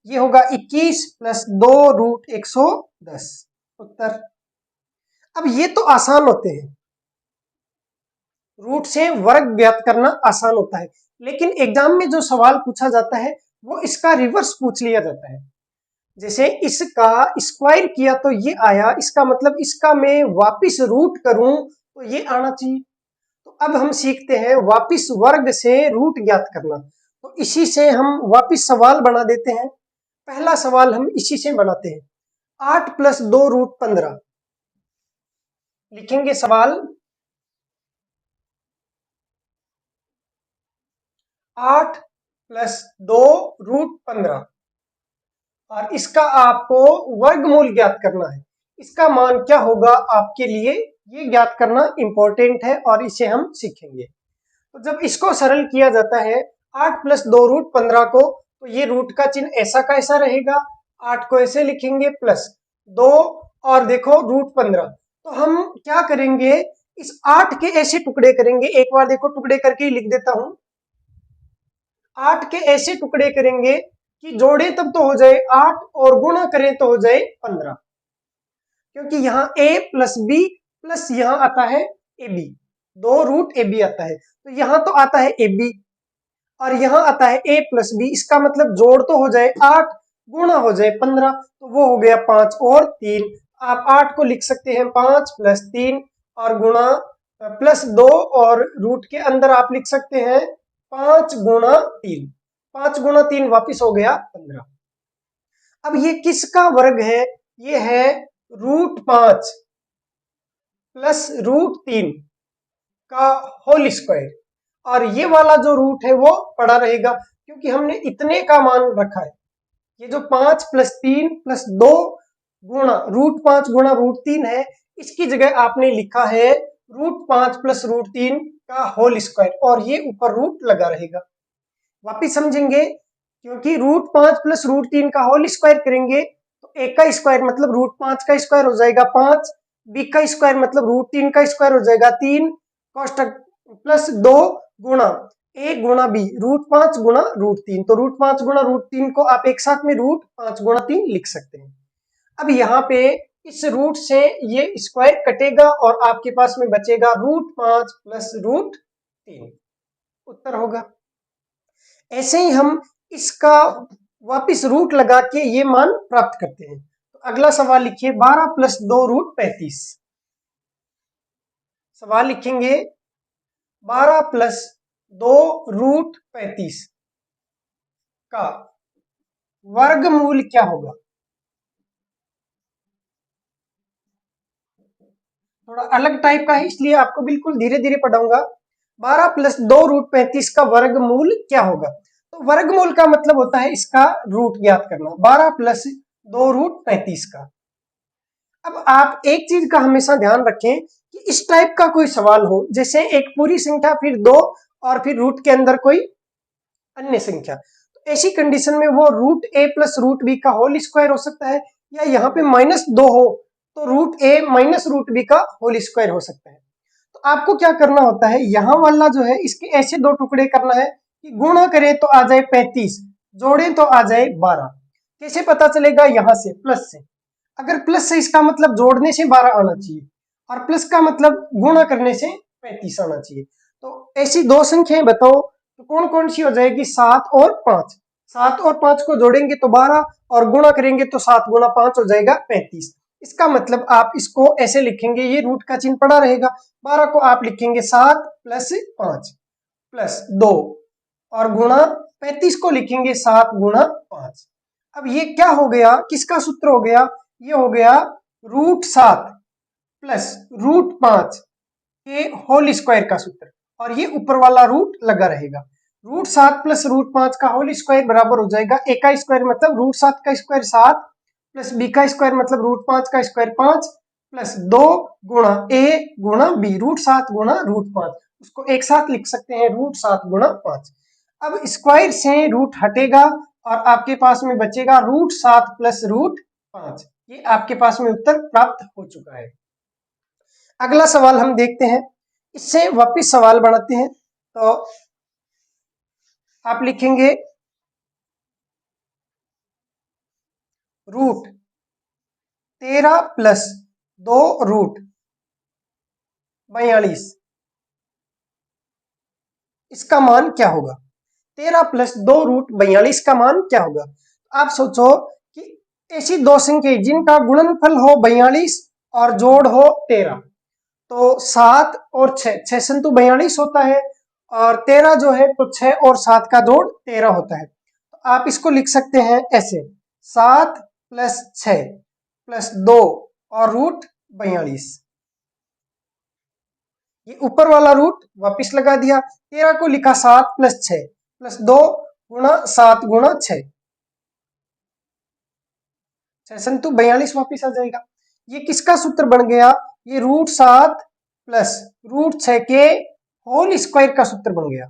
ये होगा 21 प्लस 2 √110 उत्तर। अब ये तो आसान होते हैं, रूट से वर्ग ज्ञात करना आसान होता है, लेकिन एग्जाम में जो सवाल पूछा जाता है वो इसका रिवर्स पूछ लिया जाता है। जैसे इसका स्क्वायर किया तो ये आया, इसका मतलब इसका मैं वापिस रूट करूं तो ये आना चाहिए। तो अब हम सीखते हैं वापिस वर्ग से रूट ज्ञात करना, तो इसी से हम वापिस सवाल बना देते हैं। पहला सवाल हम इसी से बनाते हैं, 8 प्लस 2 √15 लिखेंगे सवाल 8 प्लस 2 √15 और इसका आपको वर्गमूल ज्ञात करना है। इसका मान क्या होगा आपके लिए ये ज्ञात करना इंपॉर्टेंट है और इसे हम सीखेंगे। तो जब इसको सरल किया जाता है 8 प्लस 2 √15 को, तो ये रूट का चिन्ह ऐसा का ऐसा रहेगा, 8 को ऐसे लिखेंगे प्लस 2 और देखो √15, तो हम क्या करेंगे इस 8 के ऐसे टुकड़े करेंगे, एक बार देखो टुकड़े करके ही लिख देता हूं, 8 के ऐसे टुकड़े करेंगे कि जोड़े तब तो हो जाए 8 और गुणा करें तो हो जाए 15, क्योंकि यहाँ a प्लस b प्लस यहाँ आता है ab, 2 √ab आता है, तो यहाँ तो आता है ab। और यहाँ आता है a प्लस बी, इसका मतलब जोड़ तो हो जाए 8 गुणा हो जाए 15, तो वो हो गया 5 और 3। आप 8 को लिख सकते हैं 5 प्लस 3 और गुणा प्लस 2 और रूट के अंदर आप लिख सकते हैं 5 गुणा 3। 5 गुणा 3 वापिस हो गया 15। अब ये किसका वर्ग है? ये है √5 प्लस √3 का होल स्क्वायर। और ये वाला जो रूट है वो पड़ा रहेगा क्योंकि हमने इतने का मान रखा है। ये जो 5 प्लस 3 प्लस 2 गुणा √5 गुणा √3 है, इसकी जगह आपने लिखा है √5 प्लस √3 का होल स्क्वायर और ये ऊपर रूट लगा रहेगा। वापिस समझेंगे, क्योंकि √5 प्लस √3 का होल स्क्वायर करेंगे तो a का स्क्वायर मतलब √5 का स्क्वायर हो जाएगा 5, b का स्क्वायर मतलब √3 का स्क्वायर हो जाएगा 3, कोष्टक प्लस 2 गुणा a गुणा b, √5 गुणा √3, तो √5 गुणा √3 को आप एक साथ में √5 गुणा 3 लिख सकते हैं। अब यहाँ पे इस रूट से ये स्क्वायर कटेगा और आपके पास में बचेगा √5 प्लस √3, उत्तर होगा। ऐसे ही हम इसका वापिस रूट लगा के ये मान प्राप्त करते हैं। तो अगला सवाल लिखिए 12 प्लस 2 √35। सवाल लिखेंगे 12 प्लस 2 √35 का वर्गमूल क्या होगा? थोड़ा अलग टाइप का है इसलिए आपको बिल्कुल धीरे धीरे पढ़ाऊंगा। 12 प्लस 2 √35 का वर्गमूल क्या होगा? तो वर्गमूल का मतलब होता है इसका रूट ज्ञात करना। 12 प्लस 2 √35 का। अब आप एक चीज का हमेशा ध्यान रखें कि इस टाइप का कोई सवाल हो, जैसे एक पूरी संख्या फिर 2 और फिर रूट के अंदर कोई अन्य संख्या, तो ऐसी कंडीशन में वो √a प्लस √b का होल स्क्वायर हो सकता है, या यहाँ पे -2 हो तो √a माइनस √b का होल स्क्वायर हो सकता है। तो आपको क्या करना होता है, यहाँ वाला जो है इसके ऐसे दो टुकड़े करना है कि गुणा करें तो आ जाए 35, जोड़ें तो आ जाए 12। कैसे पता चलेगा? यहाँ से प्लस से, अगर प्लस से इसका मतलब जोड़ने से 12 आना चाहिए और प्लस का मतलब गुणा करने से 35 आना चाहिए। तो ऐसी दो संख्याएं बताओ तो कौन कौन सी हो जाएगी? 7 और 5। 7 और 5 को जोड़ेंगे तो 12 और गुणा करेंगे तो 7 गुणा 5 हो जाएगा 35। इसका मतलब आप इसको ऐसे लिखेंगे, ये रूट का चिन्ह पड़ा रहेगा। 12 को आप लिखेंगे 7 प्लस 5 प्लस 2 और गुणा 35 को लिखेंगे 7 गुणा 5। अब ये क्या हो गया? किसका सूत्र हो गया? ये हो गया √7 प्लस √5 के होल स्क्वायर का सूत्र, और ये ऊपर वाला रूट लगा रहेगा। √7 प्लस √5 का होल स्क्वायर बराबर हो जाएगा a का स्क्वायर मतलब √7 का स्क्वायर 7 प्लस b का स्क्वायर मतलब √5 का स्क्वायर 5 प्लस 2 गुणा a गुणा b, √7 गुणा √5, उसको एक साथ लिख सकते हैं √7 गुणा 5। अब स्क्वायर से रूट हटेगा और आपके पास में बचेगा √7 प्लस √5। ये आपके पास में उत्तर प्राप्त हो चुका है। अगला सवाल हम देखते हैं, इससे वापिस सवाल बनाते हैं। तो आप लिखेंगे √13 प्लस 2 √42, इसका मान क्या होगा? 13 प्लस 2 √42 का मान क्या होगा? आप सोचो कि ऐसी दो संख्या जिनका गुणनफल हो 42 और जोड़ हो 13, तो 7 और 6, 6 संतु 42 होता है और 13 जो है तो 6 और 7 का जोड़ 13 होता है। तो आप इसको लिख सकते हैं ऐसे, 7 प्लस 6 प्लस 2 और √42। ये ऊपर वाला रूट वापिस लगा दिया, 13 को लिखा 7 प्लस 6 प्लस 2 गुणा 7 गुणा 6, 6 संतु 42 वापिस आ जाएगा। ये किसका सूत्र बन गया? ये √7 प्लस √6 के होल स्क्वायर का सूत्र बन गया।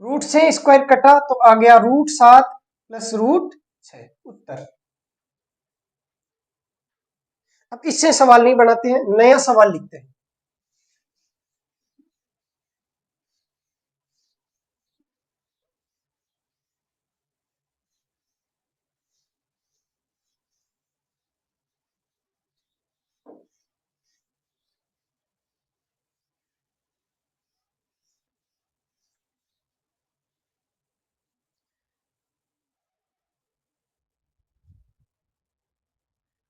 रूट से स्क्वायर कटा तो आ गया √7 प्लस √6, उत्तर। अब इससे सवाल नहीं बनाते हैं, नया सवाल लिखते हैं।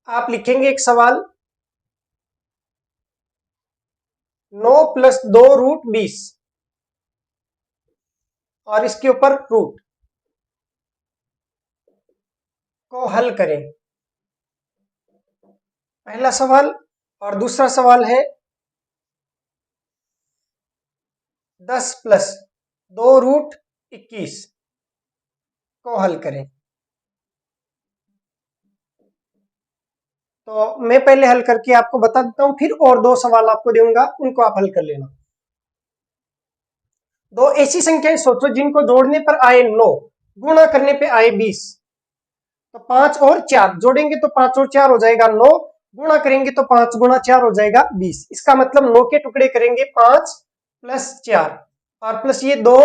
आप लिखेंगे एक सवाल 9 + 2 √ 20 और इसके ऊपर रूट को हल करें। पहला सवाल। और दूसरा सवाल है 10 + 2 √ 21 को हल करें। तो मैं पहले हल करके आपको बता देता हूं, फिर और 2 सवाल आपको दूंगा, उनको आप हल कर लेना। दो ऐसी संख्याएं सोचो जिनको जोड़ने पर आए 9, गुणा करने पे आए 20। तो 5 और 4 जोड़ेंगे तो 5 और 4 हो जाएगा 9, गुणा करेंगे तो 5 × 4 हो जाएगा 20। इसका मतलब 9 के टुकड़े करेंगे 5 + 4 और प्लस ये 2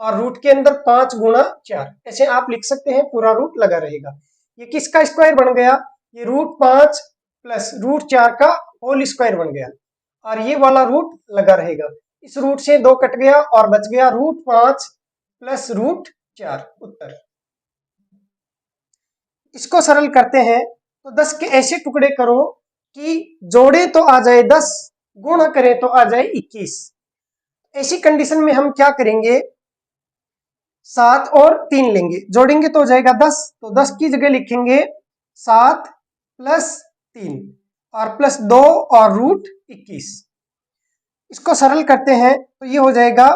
और रूट के अंदर 5 × 4, ऐसे आप लिख सकते हैं, पूरा रूट लगा रहेगा। ये किसका स्क्वायर बन गया? ये √5 + √4 का होल स्क्वायर बन गया और ये वाला रूट लगा रहेगा। इस रूट से 2 कट गया और बच गया √5 + √4 उत्तर। इसको सरल करते हैं तो 10 के ऐसे टुकड़े करो कि जोड़े तो आ जाए 10, गुणा करें तो आ जाए 21। ऐसी कंडीशन में हम क्या करेंगे? 7 और 3 लेंगे, जोड़ेंगे तो हो जाएगा 10, तो 10 की जगह लिखेंगे 7 + 3 और प्लस 2 और √21। इसको सरल करते हैं तो ये हो जाएगा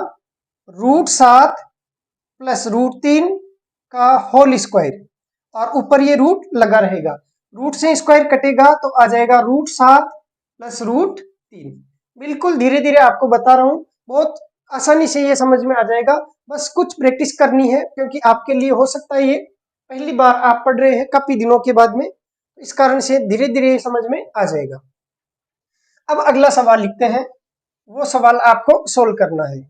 √7 + √3 का होल स्क्वायर और ऊपर ये रूट लगा रहेगा। रूट से स्क्वायर कटेगा तो आ जाएगा √7 + √3। बिल्कुल धीरे धीरे आपको बता रहा हूं, बहुत आसानी से ये समझ में आ जाएगा। बस कुछ प्रैक्टिस करनी है, क्योंकि आपके लिए हो सकता है ये पहली बार आप पढ़ रहे हैं काफी दिनों के बाद में, इस कारण से धीरे धीरे समझ में आ जाएगा। अब अगला सवाल लिखते हैं, वो सवाल आपको सोल्व करना है।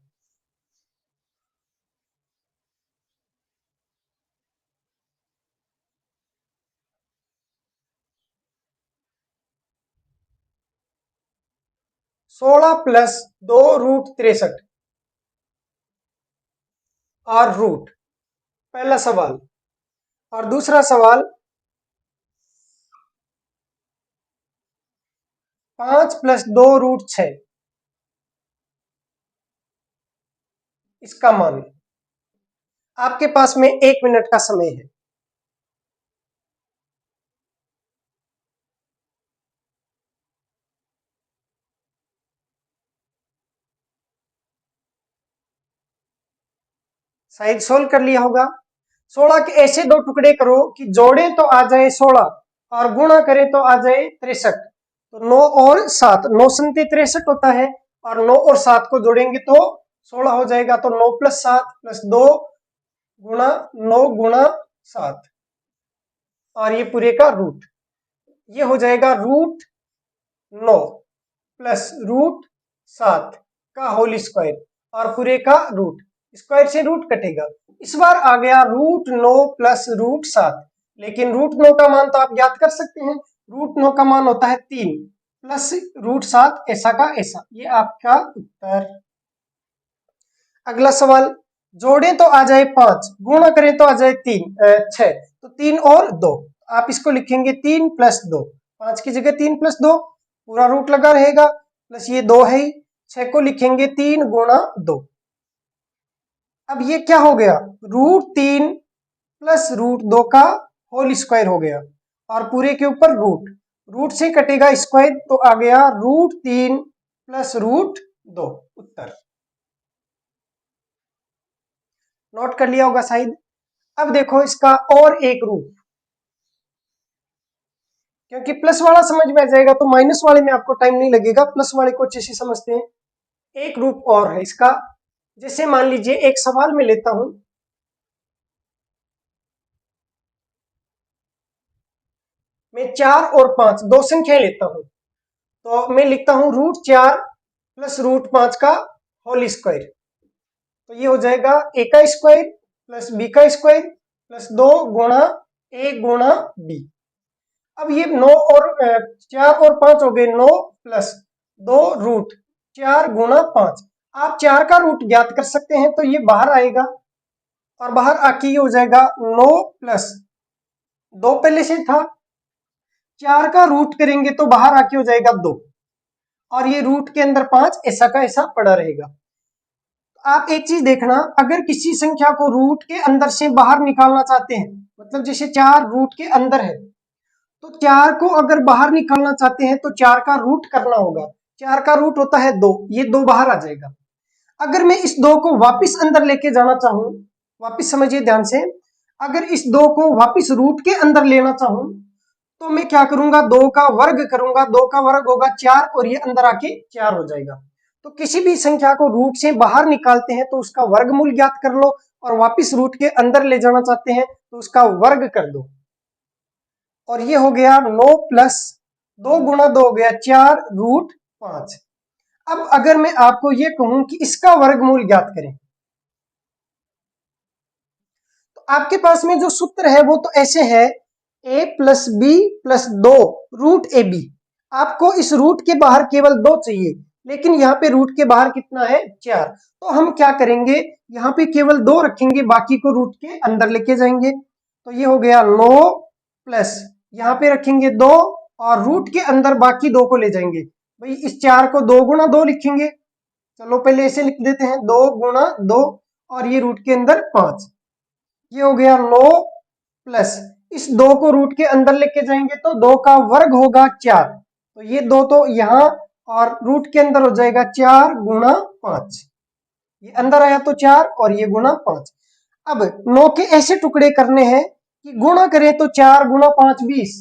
सोलह + 2 √ 63 और रूट, पहला सवाल। और दूसरा सवाल 5 + 2 √ 6, इसका मान। आपके पास में 1 मिनट का समय है। शायद सोल्व कर लिया होगा। 16 के ऐसे 2 टुकड़े करो कि जोड़े तो आ जाए 16 और गुणा करें तो आ जाए 63। तो 9 और 7, 9 × 7 = 63 होता है और 9 और 7 को जोड़ेंगे तो 16 हो जाएगा। तो 9 + 7 + 2 × 9 × 7 और ये पूरे का रूट, ये हो जाएगा √9 + √7 का होल स्क्वायर और पूरे का रूट, स्क्वायर से रूट कटेगा। इस बार आ गया √9 + √7, लेकिन √9 का मान तो आप ज्ञात कर सकते हैं। √9 का मान होता है 3 + √7 ऐसा का ऐसा, ये आपका उत्तर। अगला सवाल, जोड़ें तो आ जाए 5, गुणा करें तो आ जाए 6, तो 3 और 2, आप इसको लिखेंगे 3 + 2, 5 की जगह 3 + 2, पूरा रूट लगा रहेगा, प्लस ये 2 है, 6 को लिखेंगे 3 × 2। अब ये क्या हो गया? √3 + √2 का होल स्क्वायर हो गया और पूरे के ऊपर रूट, रूट से कटेगा स्क्वायर तो आ गया √3 + √2 उत्तर। नोट कर लिया होगा शायद। अब देखो इसका और एक रूप, क्योंकि प्लस वाला समझ में आ जाएगा तो माइनस वाले में आपको टाइम नहीं लगेगा, प्लस वाले को अच्छे से समझते हैं। एक रूप और है इसका, जैसे मान लीजिए एक सवाल में लेता हूं, मैं 4 और 5 दो संख्याएं लेता हूं, तो मैं लिखता हूं √4 + √5 का होल स्क्वायर, तो ये हो जाएगा a का स्क्वायर प्लस b का स्क्वायर प्लस 2 × a × b। अब ये 9 और 4 और 5 हो गए, 9 + 2 √4 × 5। आप 4 का रूट ज्ञात कर सकते हैं, तो ये बाहर आएगा और बाहर आके ये हो जाएगा 9 + 2 पहले से था, 4 का रूट करेंगे तो बाहर आके हो जाएगा 2, और ये रूट के अंदर 5 ऐसा का ऐसा पड़ा रहेगा। आप एक चीज देखना, अगर किसी संख्या को रूट के अंदर से बाहर निकालना चाहते हैं, मतलब जैसे 4 रूट के अंदर है, तो 4 को अगर बाहर निकालना चाहते हैं तो 4 का रूट करना होगा। 4 का रूट होता है 2, ये 2 बाहर आ जाएगा। अगर मैं इस 2 को वापस अंदर लेके जाना चाहूं, वापस समझिए ध्यान से, अगर इस 2 को वापस रूट के अंदर लेना चाहूं तो मैं क्या करूंगा, 2 का वर्ग करूंगा, 2 का वर्ग होगा 4, और ये अंदर आके 4 हो जाएगा। तो किसी भी संख्या को रूट से बाहर निकालते हैं तो उसका वर्गमूल ज्ञात कर लो, और वापस रूट के अंदर ले जाना चाहते हैं तो उसका वर्ग कर दो। और ये हो गया 9 प्लस 2 गुणा 2 हो गया 4 रूट 5। अब अगर मैं आपको ये कहूं कि इसका वर्गमूल ज्ञात करें, तो आपके पास में जो सूत्र है वो तो ऐसे है, a plus B plus 2 root A B. आपको इस रूट के बाहर केवल 2 चाहिए, लेकिन यहाँ पे रूट के बाहर कितना है, 4। तो हम क्या करेंगे, यहाँ पे केवल 2 रखेंगे, बाकी को रूट के अंदर लेके जाएंगे। तो ये हो गया 9 प्लस, यहाँ पे रखेंगे 2, और रूट के अंदर बाकी 2 को ले जाएंगे। भाई इस 4 को 2 गुणा 2 लिखेंगे, चलो पहले ऐसे लिख देते हैं, 2 गुणा 2, और ये रूट के अंदर 5। ये हो गया 9 प्लस, इस 2 को रूट के अंदर लेके जाएंगे तो 2 का वर्ग होगा 4, तो ये 2 तो यहाँ, और रूट के अंदर हो जाएगा 4 गुणा 5, ये अंदर आया तो 4, और ये गुणा 5। अब 9 के ऐसे टुकड़े करने हैं कि गुणा करें तो 4 गुणा 5 20,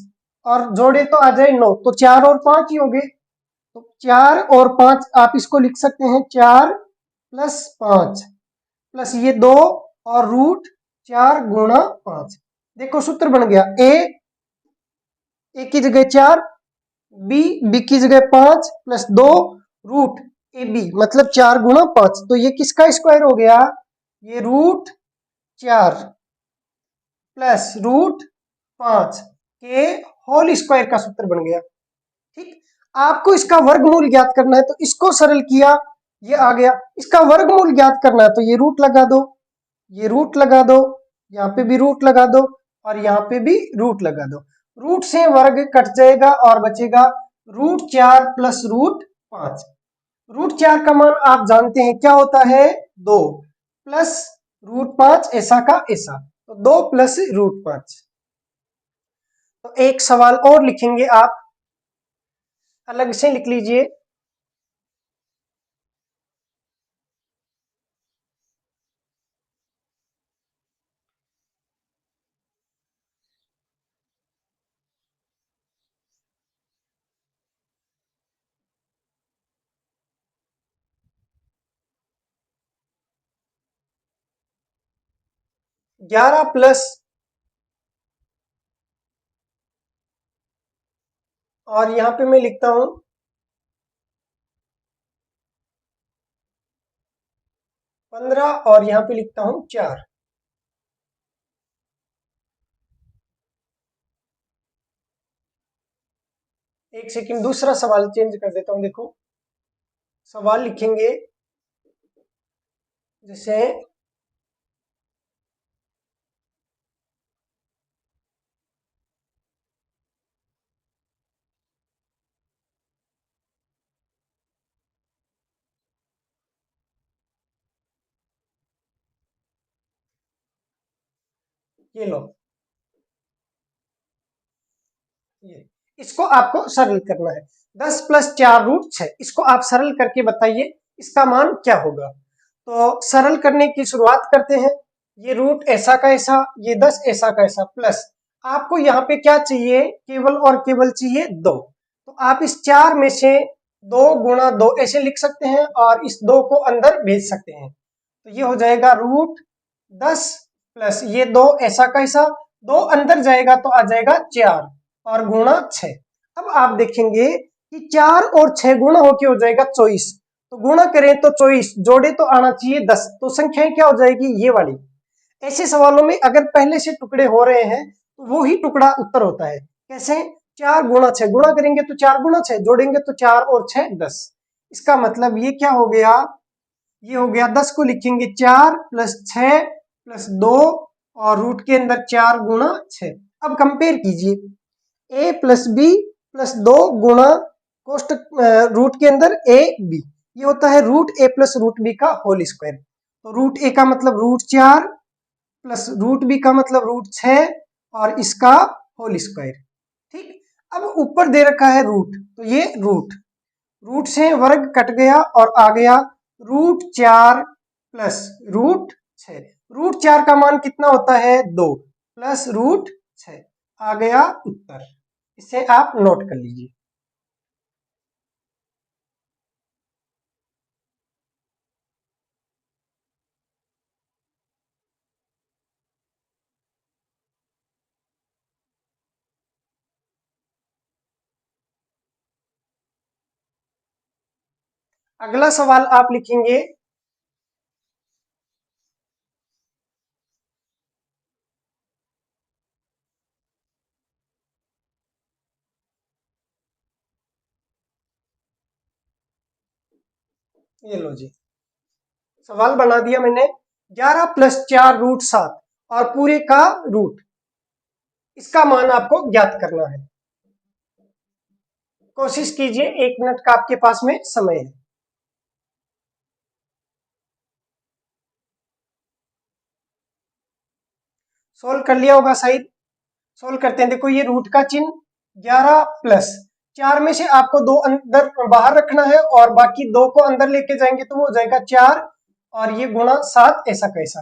और जोड़े तो आ जाए 9, तो 4 और 5 ही हो गए। तो 4 और 5 आप इसको लिख सकते हैं, 4 प्लस 5 प्लस ये 2, और रूट 4 गुणा 5। देखो सूत्र बन गया, ए की जगह 4, बी की जगह 5 प्लस 2 रूट ए बी, मतलब 4 गुणा 5। तो ये किसका स्क्वायर हो गया, ये रूट 4 प्लस रूट 5 के होल स्क्वायर का सूत्र बन गया। ठीक, आपको इसका वर्गमूल ज्ञात करना है तो इसको सरल किया, ये आ गया। इसका वर्गमूल ज्ञात करना है तो ये रूट लगा दो, ये रूट लगा दो, यहाँ पे भी रूट लगा दो, और यहाँ पे भी रूट लगा दो। रूट से वर्ग कट जाएगा और बचेगा रूट 4 प्लस रूट 5। रूट 4 का मान आप जानते हैं क्या होता है, 2 प्लस रूट 5 ऐसा का ऐसा, तो 2 प्लस रूट 5। तो एक सवाल और लिखेंगे, आप अलग से लिख लीजिए। ग्यारह प्लस, और यहां पे मैं लिखता हूं 15, और यहां पे लिखता हूं 4। एक सेकंड, दूसरा सवाल चेंज कर देता हूं। देखो सवाल लिखेंगे जैसे, ये लो, ये इसको आपको सरल करना है। 10 प्लस 4 रूट 6, इसको आप सरल करके बताइए इसका मान क्या होगा। तो सरल करने की शुरुआत करते हैं। ये रूट ऐसा का ऐसा, ये 10 ऐसा का ऐसा, प्लस आपको यहाँ पे क्या चाहिए, केवल और केवल चाहिए 2। तो आप इस 4 में से 2 गुणा 2 ऐसे लिख सकते हैं, और इस 2 को अंदर भेज सकते हैं। तो ये हो जाएगा रूट 10 प्लस ये 2 ऐसा का ऐसा, 2 अंदर जाएगा तो आ जाएगा 4, और गुणा 6। अब आप देखेंगे कि 4 और 6 गुणा होके हो जाएगा 24, तो गुणा करें तो 24, जोड़े तो आना चाहिए 10, तो संख्याएं क्या हो जाएगी, ये वाली। ऐसे सवालों में अगर पहले से टुकड़े हो रहे हैं तो वो ही टुकड़ा उत्तर होता है। कैसे, 4 गुणा 6, गुणा करेंगे तो 4 गुणा 6, जोड़ेंगे तो 4 और 6 10। इसका मतलब ये क्या हो गया, ये हो गया 10 को लिखेंगे 4 प्लस 6 प्लस 2, और रूट के अंदर 4 गुणा 6। अब कंपेयर कीजिए, ए प्लस बी प्लस 2 गुणा कोष्टक रूट के अंदर ए बी, ये होता है रूट ए प्लस रूट बी का होल स्क्वायर। तो रूट ए का मतलब √4 प्लस रूट बी का मतलब √6 और इसका होल स्क्वायर। ठीक, अब ऊपर दे रखा है रूट, तो ये रूट से वर्ग कट गया और आ गया √4 प्लस √6। √4 का मान कितना होता है 2 प्लस √6, आ गया उत्तर। इसे आप नोट कर लीजिए। अगला सवाल आप लिखेंगे, ये लो जी, सवाल बना दिया मैंने। 11 प्लस 4 √7 और पूरे का रूट, इसका मान आपको ज्ञात करना है। कोशिश कीजिए, 1 मिनट का आपके पास में समय है। सोल्व कर लिया होगा शायद। सोल्व करते हैं। देखो ये रूट का चिन्ह, 11 प्लस 4 में से आपको 2 अंदर बाहर रखना है और बाकी 2 को अंदर लेके जाएंगे तो वो हो जाएगा 4 और ये गुणा 7 ऐसा कैसा।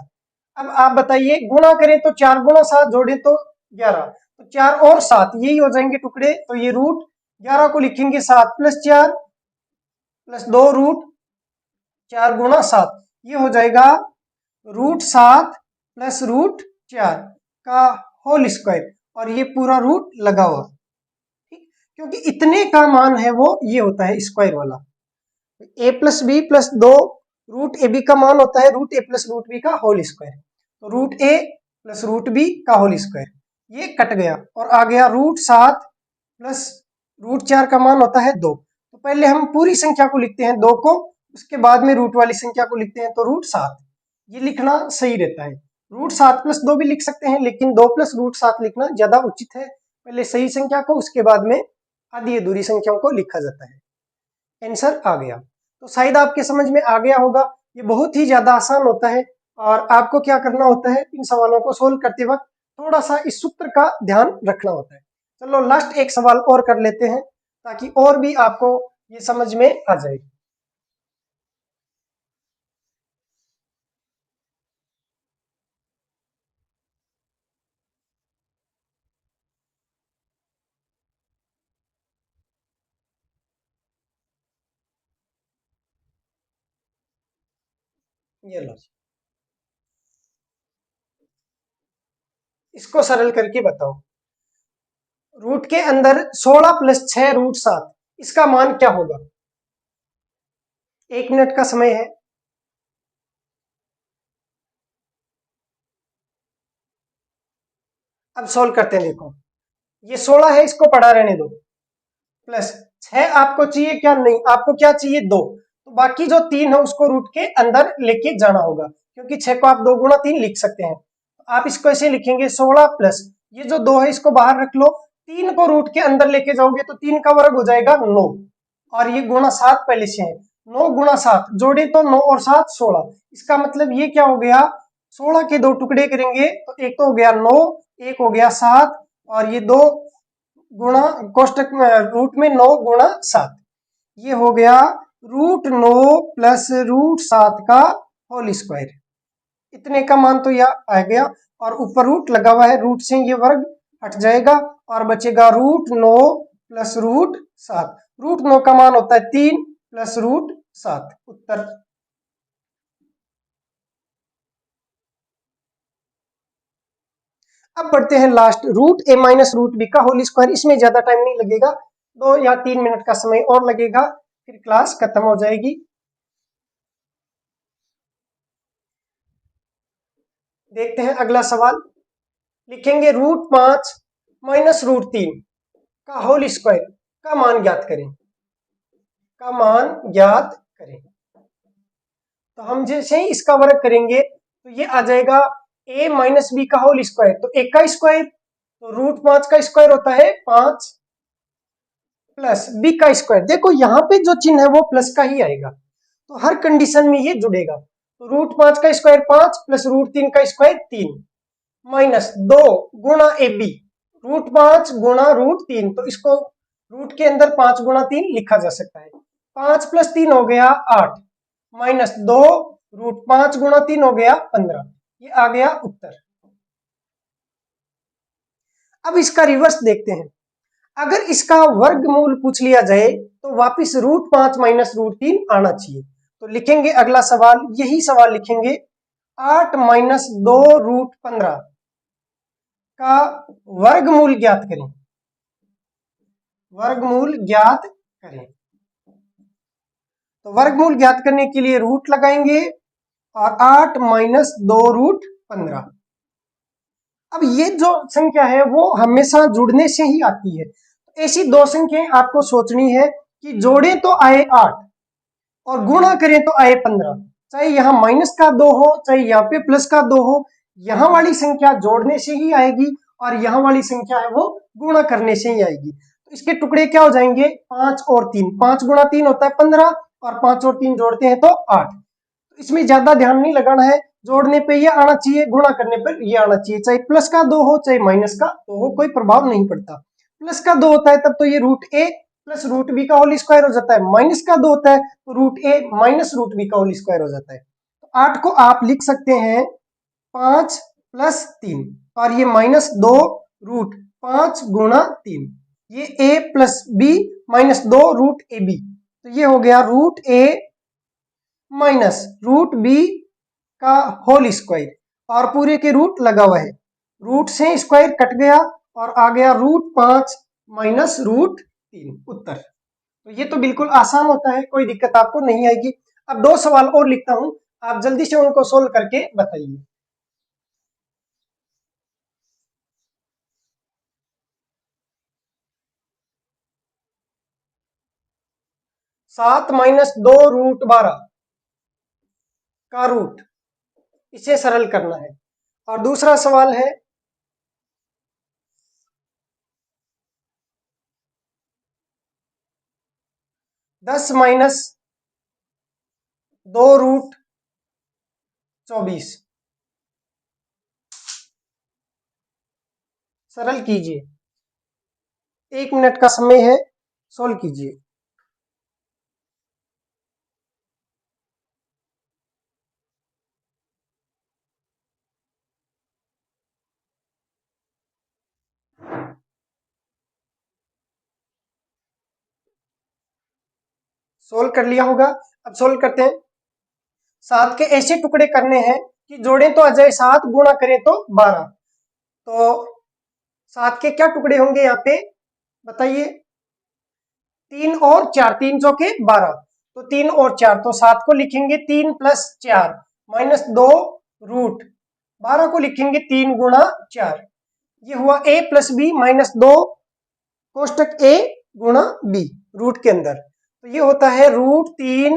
अब आप बताइए, गुणा करें तो 4 गुणा 7 जोड़े तो 11, तो 4 और 7 यही हो जाएंगे टुकड़े, तो ये रूट 11 को लिखेंगे 7 प्लस 4 प्लस 2 √4 गुणा 7, ये हो जाएगा √7 प्लस √4 का होल स्क्वायर और ये पूरा रूट लगा हुआ। ठीक, क्योंकि इतने का मान है वो ये होता है स्क्वायर वाला। A plus B plus 2 root A B का मान होता है √a प्लस √b का होल स्क्वायर। तो √a प्लस √b का होल स्क्वायर, ये कट गया और आ गया √7 प्लस √4 का मान होता है 2। तो पहले हम पूरी संख्या को लिखते हैं 2 को, उसके बाद में रूट वाली संख्या को लिखते हैं, तो √7 ये लिखना सही रहता है। √7 प्लस 2 भी लिख सकते हैं, लेकिन 2 प्लस √7 लिखना ज्यादा उचित है। पहले सही संख्या को, उसके बाद में आधी अधूरी संख्याओं को लिखा जाता है। आंसर आ गया, तो शायद आपके समझ में आ गया होगा। ये बहुत ही ज्यादा आसान होता है और आपको क्या करना होता है, इन सवालों को सोल्व करते वक्त थोड़ा सा इस सूत्र का ध्यान रखना होता है। चलो लास्ट एक सवाल और कर लेते हैं ताकि और भी आपको ये समझ में आ जाए। ये लो, इसको सरल करके बताओ। रूट के अंदर 16 प्लस 6 √7, इसका मान क्या होगा? 1 मिनट का समय है। अब सोल्व करते हैं। देखो ये 16 है, इसको पढ़ा रहने दो, प्लस 6 आपको चाहिए क्या? नहीं, आपको क्या चाहिए? 2। तो बाकी जो 3 है उसको रूट के अंदर लेके जाना होगा, क्योंकि 6 को आप 2 गुणा 3 लिख सकते हैं। तो आप इसको ऐसे लिखेंगे 16 प्लस ये जो 2 है इसको बाहर रख लो, 3 को रूट के अंदर लेके जाओगे तो 3 का वर्ग हो जाएगा 9 और ये गुणा 7 पहले से है। 9 गुणा 7 जोड़े तो 9 और 7 16। इसका मतलब ये क्या हो गया, 16 के 2 टुकड़े करेंगे तो एक तो हो गया 9, एक हो गया 7 और ये 2 गुणा कोष्टक में रूट में 9 गुणा 7, ये हो गया √9 प्लस √7 का होल स्क्वायर। इतने का मान तो यह आ गया और ऊपर रूट लगा हुआ है, रूट से ये वर्ग हट जाएगा और बचेगा √9 प्लस √7। √9 का मान होता है 3 प्लस √7, उत्तर। अब पढ़ते हैं लास्ट, √a माइनस √b का होल स्क्वायर। इसमें ज्यादा टाइम नहीं लगेगा, 2 या 3 मिनट का समय और लगेगा, फिर क्लास खत्म हो जाएगी। देखते हैं अगला सवाल। लिखेंगे √5 माइनस √3 का होल स्क्वायर का मान ज्ञात करें। का मान ज्ञात करें। तो हम जैसे ही इसका वर्ग करेंगे तो ये आ जाएगा a माइनस बी का होल स्क्वायर, तो a का स्क्वायर, तो रूट 5 का स्क्वायर होता है 5 प्लस b का स्क्वायर। देखो यहाँ पे जो चिन्ह है वो प्लस का ही आएगा, तो हर कंडीशन में ये जुड़ेगा। तो रूट 5 का स्क्वायर 5 प्लस रूट 3 का स्क्वायर 3 माइनस 2 गुणा ए बी, रूट 5 गुणा रूट 3, तो इसको रूट के अंदर 5 गुणा 3 लिखा जा सकता है। 5 प्लस 3 हो गया 8 माइनस 2 रूट 5 गुणा 3 हो गया 15। ये आ गया उत्तर। अब इसका रिवर्स देखते हैं। अगर इसका वर्गमूल पूछ लिया जाए तो वापिस रूट 5 माइनस रूट 3 आना चाहिए। तो लिखेंगे अगला सवाल, यही सवाल लिखेंगे 8 माइनस 2 रूट 15 का वर्गमूल ज्ञात करें। वर्गमूल ज्ञात करें, तो वर्गमूल ज्ञात करने के लिए रूट लगाएंगे और 8 माइनस 2 रूट 15। अब ये जो संख्या है वो हमेशा जुड़ने से ही आती है। ऐसी दो संख्याएं आपको सोचनी है कि जोड़े तो आए 8 और गुणा करें तो आए 15। चाहे यहाँ माइनस का 2 हो, चाहे यहाँ पे प्लस का 2 हो, यहाँ वाली संख्या जोड़ने से ही आएगी और यहाँ वाली संख्या है वो गुणा करने से ही आएगी। तो इसके टुकड़े क्या हो जाएंगे, 5 और 3, 5 गुणा 3 होता है 15 और 5 और 3 जोड़ते हैं तो 8। तो इसमें ज्यादा ध्यान नहीं लगाना है, जोड़ने पे ये आना चाहिए, गुणा करने पर ये आना चाहिए। चाहे प्लस का 2 हो चाहे माइनस का 2 हो, कोई प्रभाव नहीं पड़ता। प्लस का 2 होता है तब तो ये रूट ए प्लस रूट बी का होल स्क्वायर हो जाता है, माइनस का 2 होता है तो root A minus root B का होल स्क्वायर हो जाता है। तो 8 को आप लिख सकते हैं 5 प्लस 3 और ये माइनस 2 रूट 5 गुणा 3, ये A plus B minus 2 root A B, तो ये हो गया root A minus root B का होल स्क्वायर और पूरे के रूट लगा हुआ है, रूट से स्क्वायर कट गया और आ गया रूट 5 माइनस रूट 3 उत्तर। तो ये तो बिल्कुल आसान होता है, कोई दिक्कत आपको नहीं आएगी। अब दो सवाल और लिखता हूं, आप जल्दी से उनको सोल्व करके बताइए। 7 माइनस 2 रूट 12 का रूट, इसे सरल करना है। और दूसरा सवाल है 10 माइनस 2 रूट 24, सरल कीजिए, 1 मिनट का समय है, सोल्व कीजिए। सोल्व कर लिया होगा, अब सोल्व करते हैं। 7 के ऐसे टुकड़े करने हैं कि जोड़ें तो आ जाए 7, गुणा करें तो 12। तो 7 के क्या टुकड़े होंगे यहाँ पे बताइए, 3 और 4, 3 चौके 12, तो 3 और 4, तो 7 को लिखेंगे 3 प्लस 4 माइनस 2 रूट 12 को लिखेंगे 3 गुणा 4, ये हुआ a प्लस बी माइनस 2 कोष्टक a गुणा b रूट के अंदर, तो ये होता है रूट 3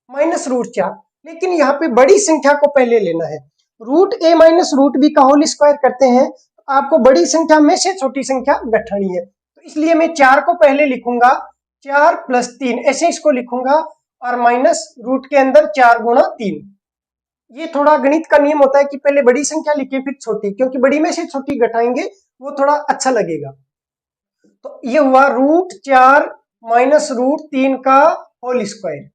माइनस रूट 4। लेकिन यहाँ पे बड़ी संख्या को पहले लेना है, root a minus root b का होल स्क्वायर करते हैं तो आपको बड़ी संख्या में से छोटी संख्या घटानी है, तो इसलिए मैं 4 को पहले लिखूंगा, 4 प्लस 3 ऐसे इसको लिखूंगा और माइनस रूट के अंदर 4 गुणा 3। ये थोड़ा गणित का नियम होता है कि पहले बड़ी संख्या लिखे फिर छोटी, क्योंकि बड़ी में से छोटी घटाएंगे वो थोड़ा अच्छा लगेगा। तो ये हुआ रूट 4 माइनस रूट 3 का होल स्क्वायर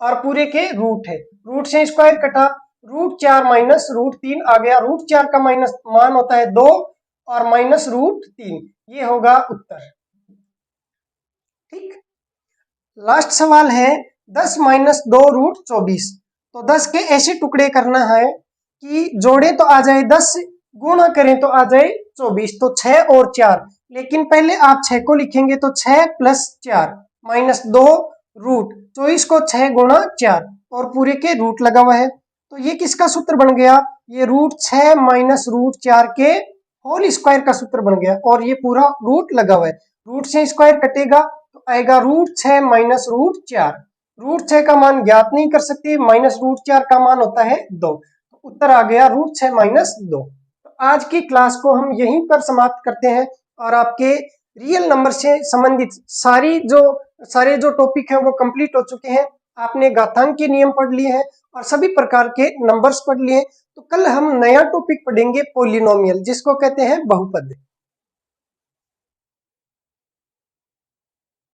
और पूरे के रूट है, रूट से स्क्वायर कटा, रूट 4 माइनस रूट 3 आ गया, रूट 4 का माइनस मान होता है 2 और माइनस रूट 3, ये होगा उत्तर। ठीक, लास्ट सवाल है 10 माइनस 2 रूट 24, तो 10 के ऐसे टुकड़े करना है कि जोड़े तो आ जाए 10, गुणा करें तो आ जाए 24, तो 6 और 4, लेकिन पहले आप 6 को लिखेंगे तो 6 प्लस 4 माइनस 2 रूट 24 को 6 गुणा 4 और पूरे के रूट लगा हुआ है, तो ये किसका सूत्र बन गया, ये रूट 6 माइनस रूट 4 के होल स्क्वायर का सूत्र बन गया और ये पूरा रूट लगा हुआ है, रूट से स्क्वायर कटेगा तो आएगा रूट 6 माइनस रूट 4, रूट 6 का मान ज्ञात नहीं कर सकते, माइनस रूट 4 का मान होता है 2, तो उत्तर आ गया रूट 6 माइनस 2। तो आज की क्लास को हम यहीं पर समाप्त करते हैं और आपके रियल नंबर से संबंधित सारे जो टॉपिक हैं वो कंप्लीट हो चुके हैं। आपने घातांक के नियम पढ़ लिए हैं और सभी प्रकार के नंबर्स पढ़ लिए हैं। तो कल हम नया टॉपिक पढ़ेंगे पॉलिनोमियल, जिसको कहते हैं बहुपद।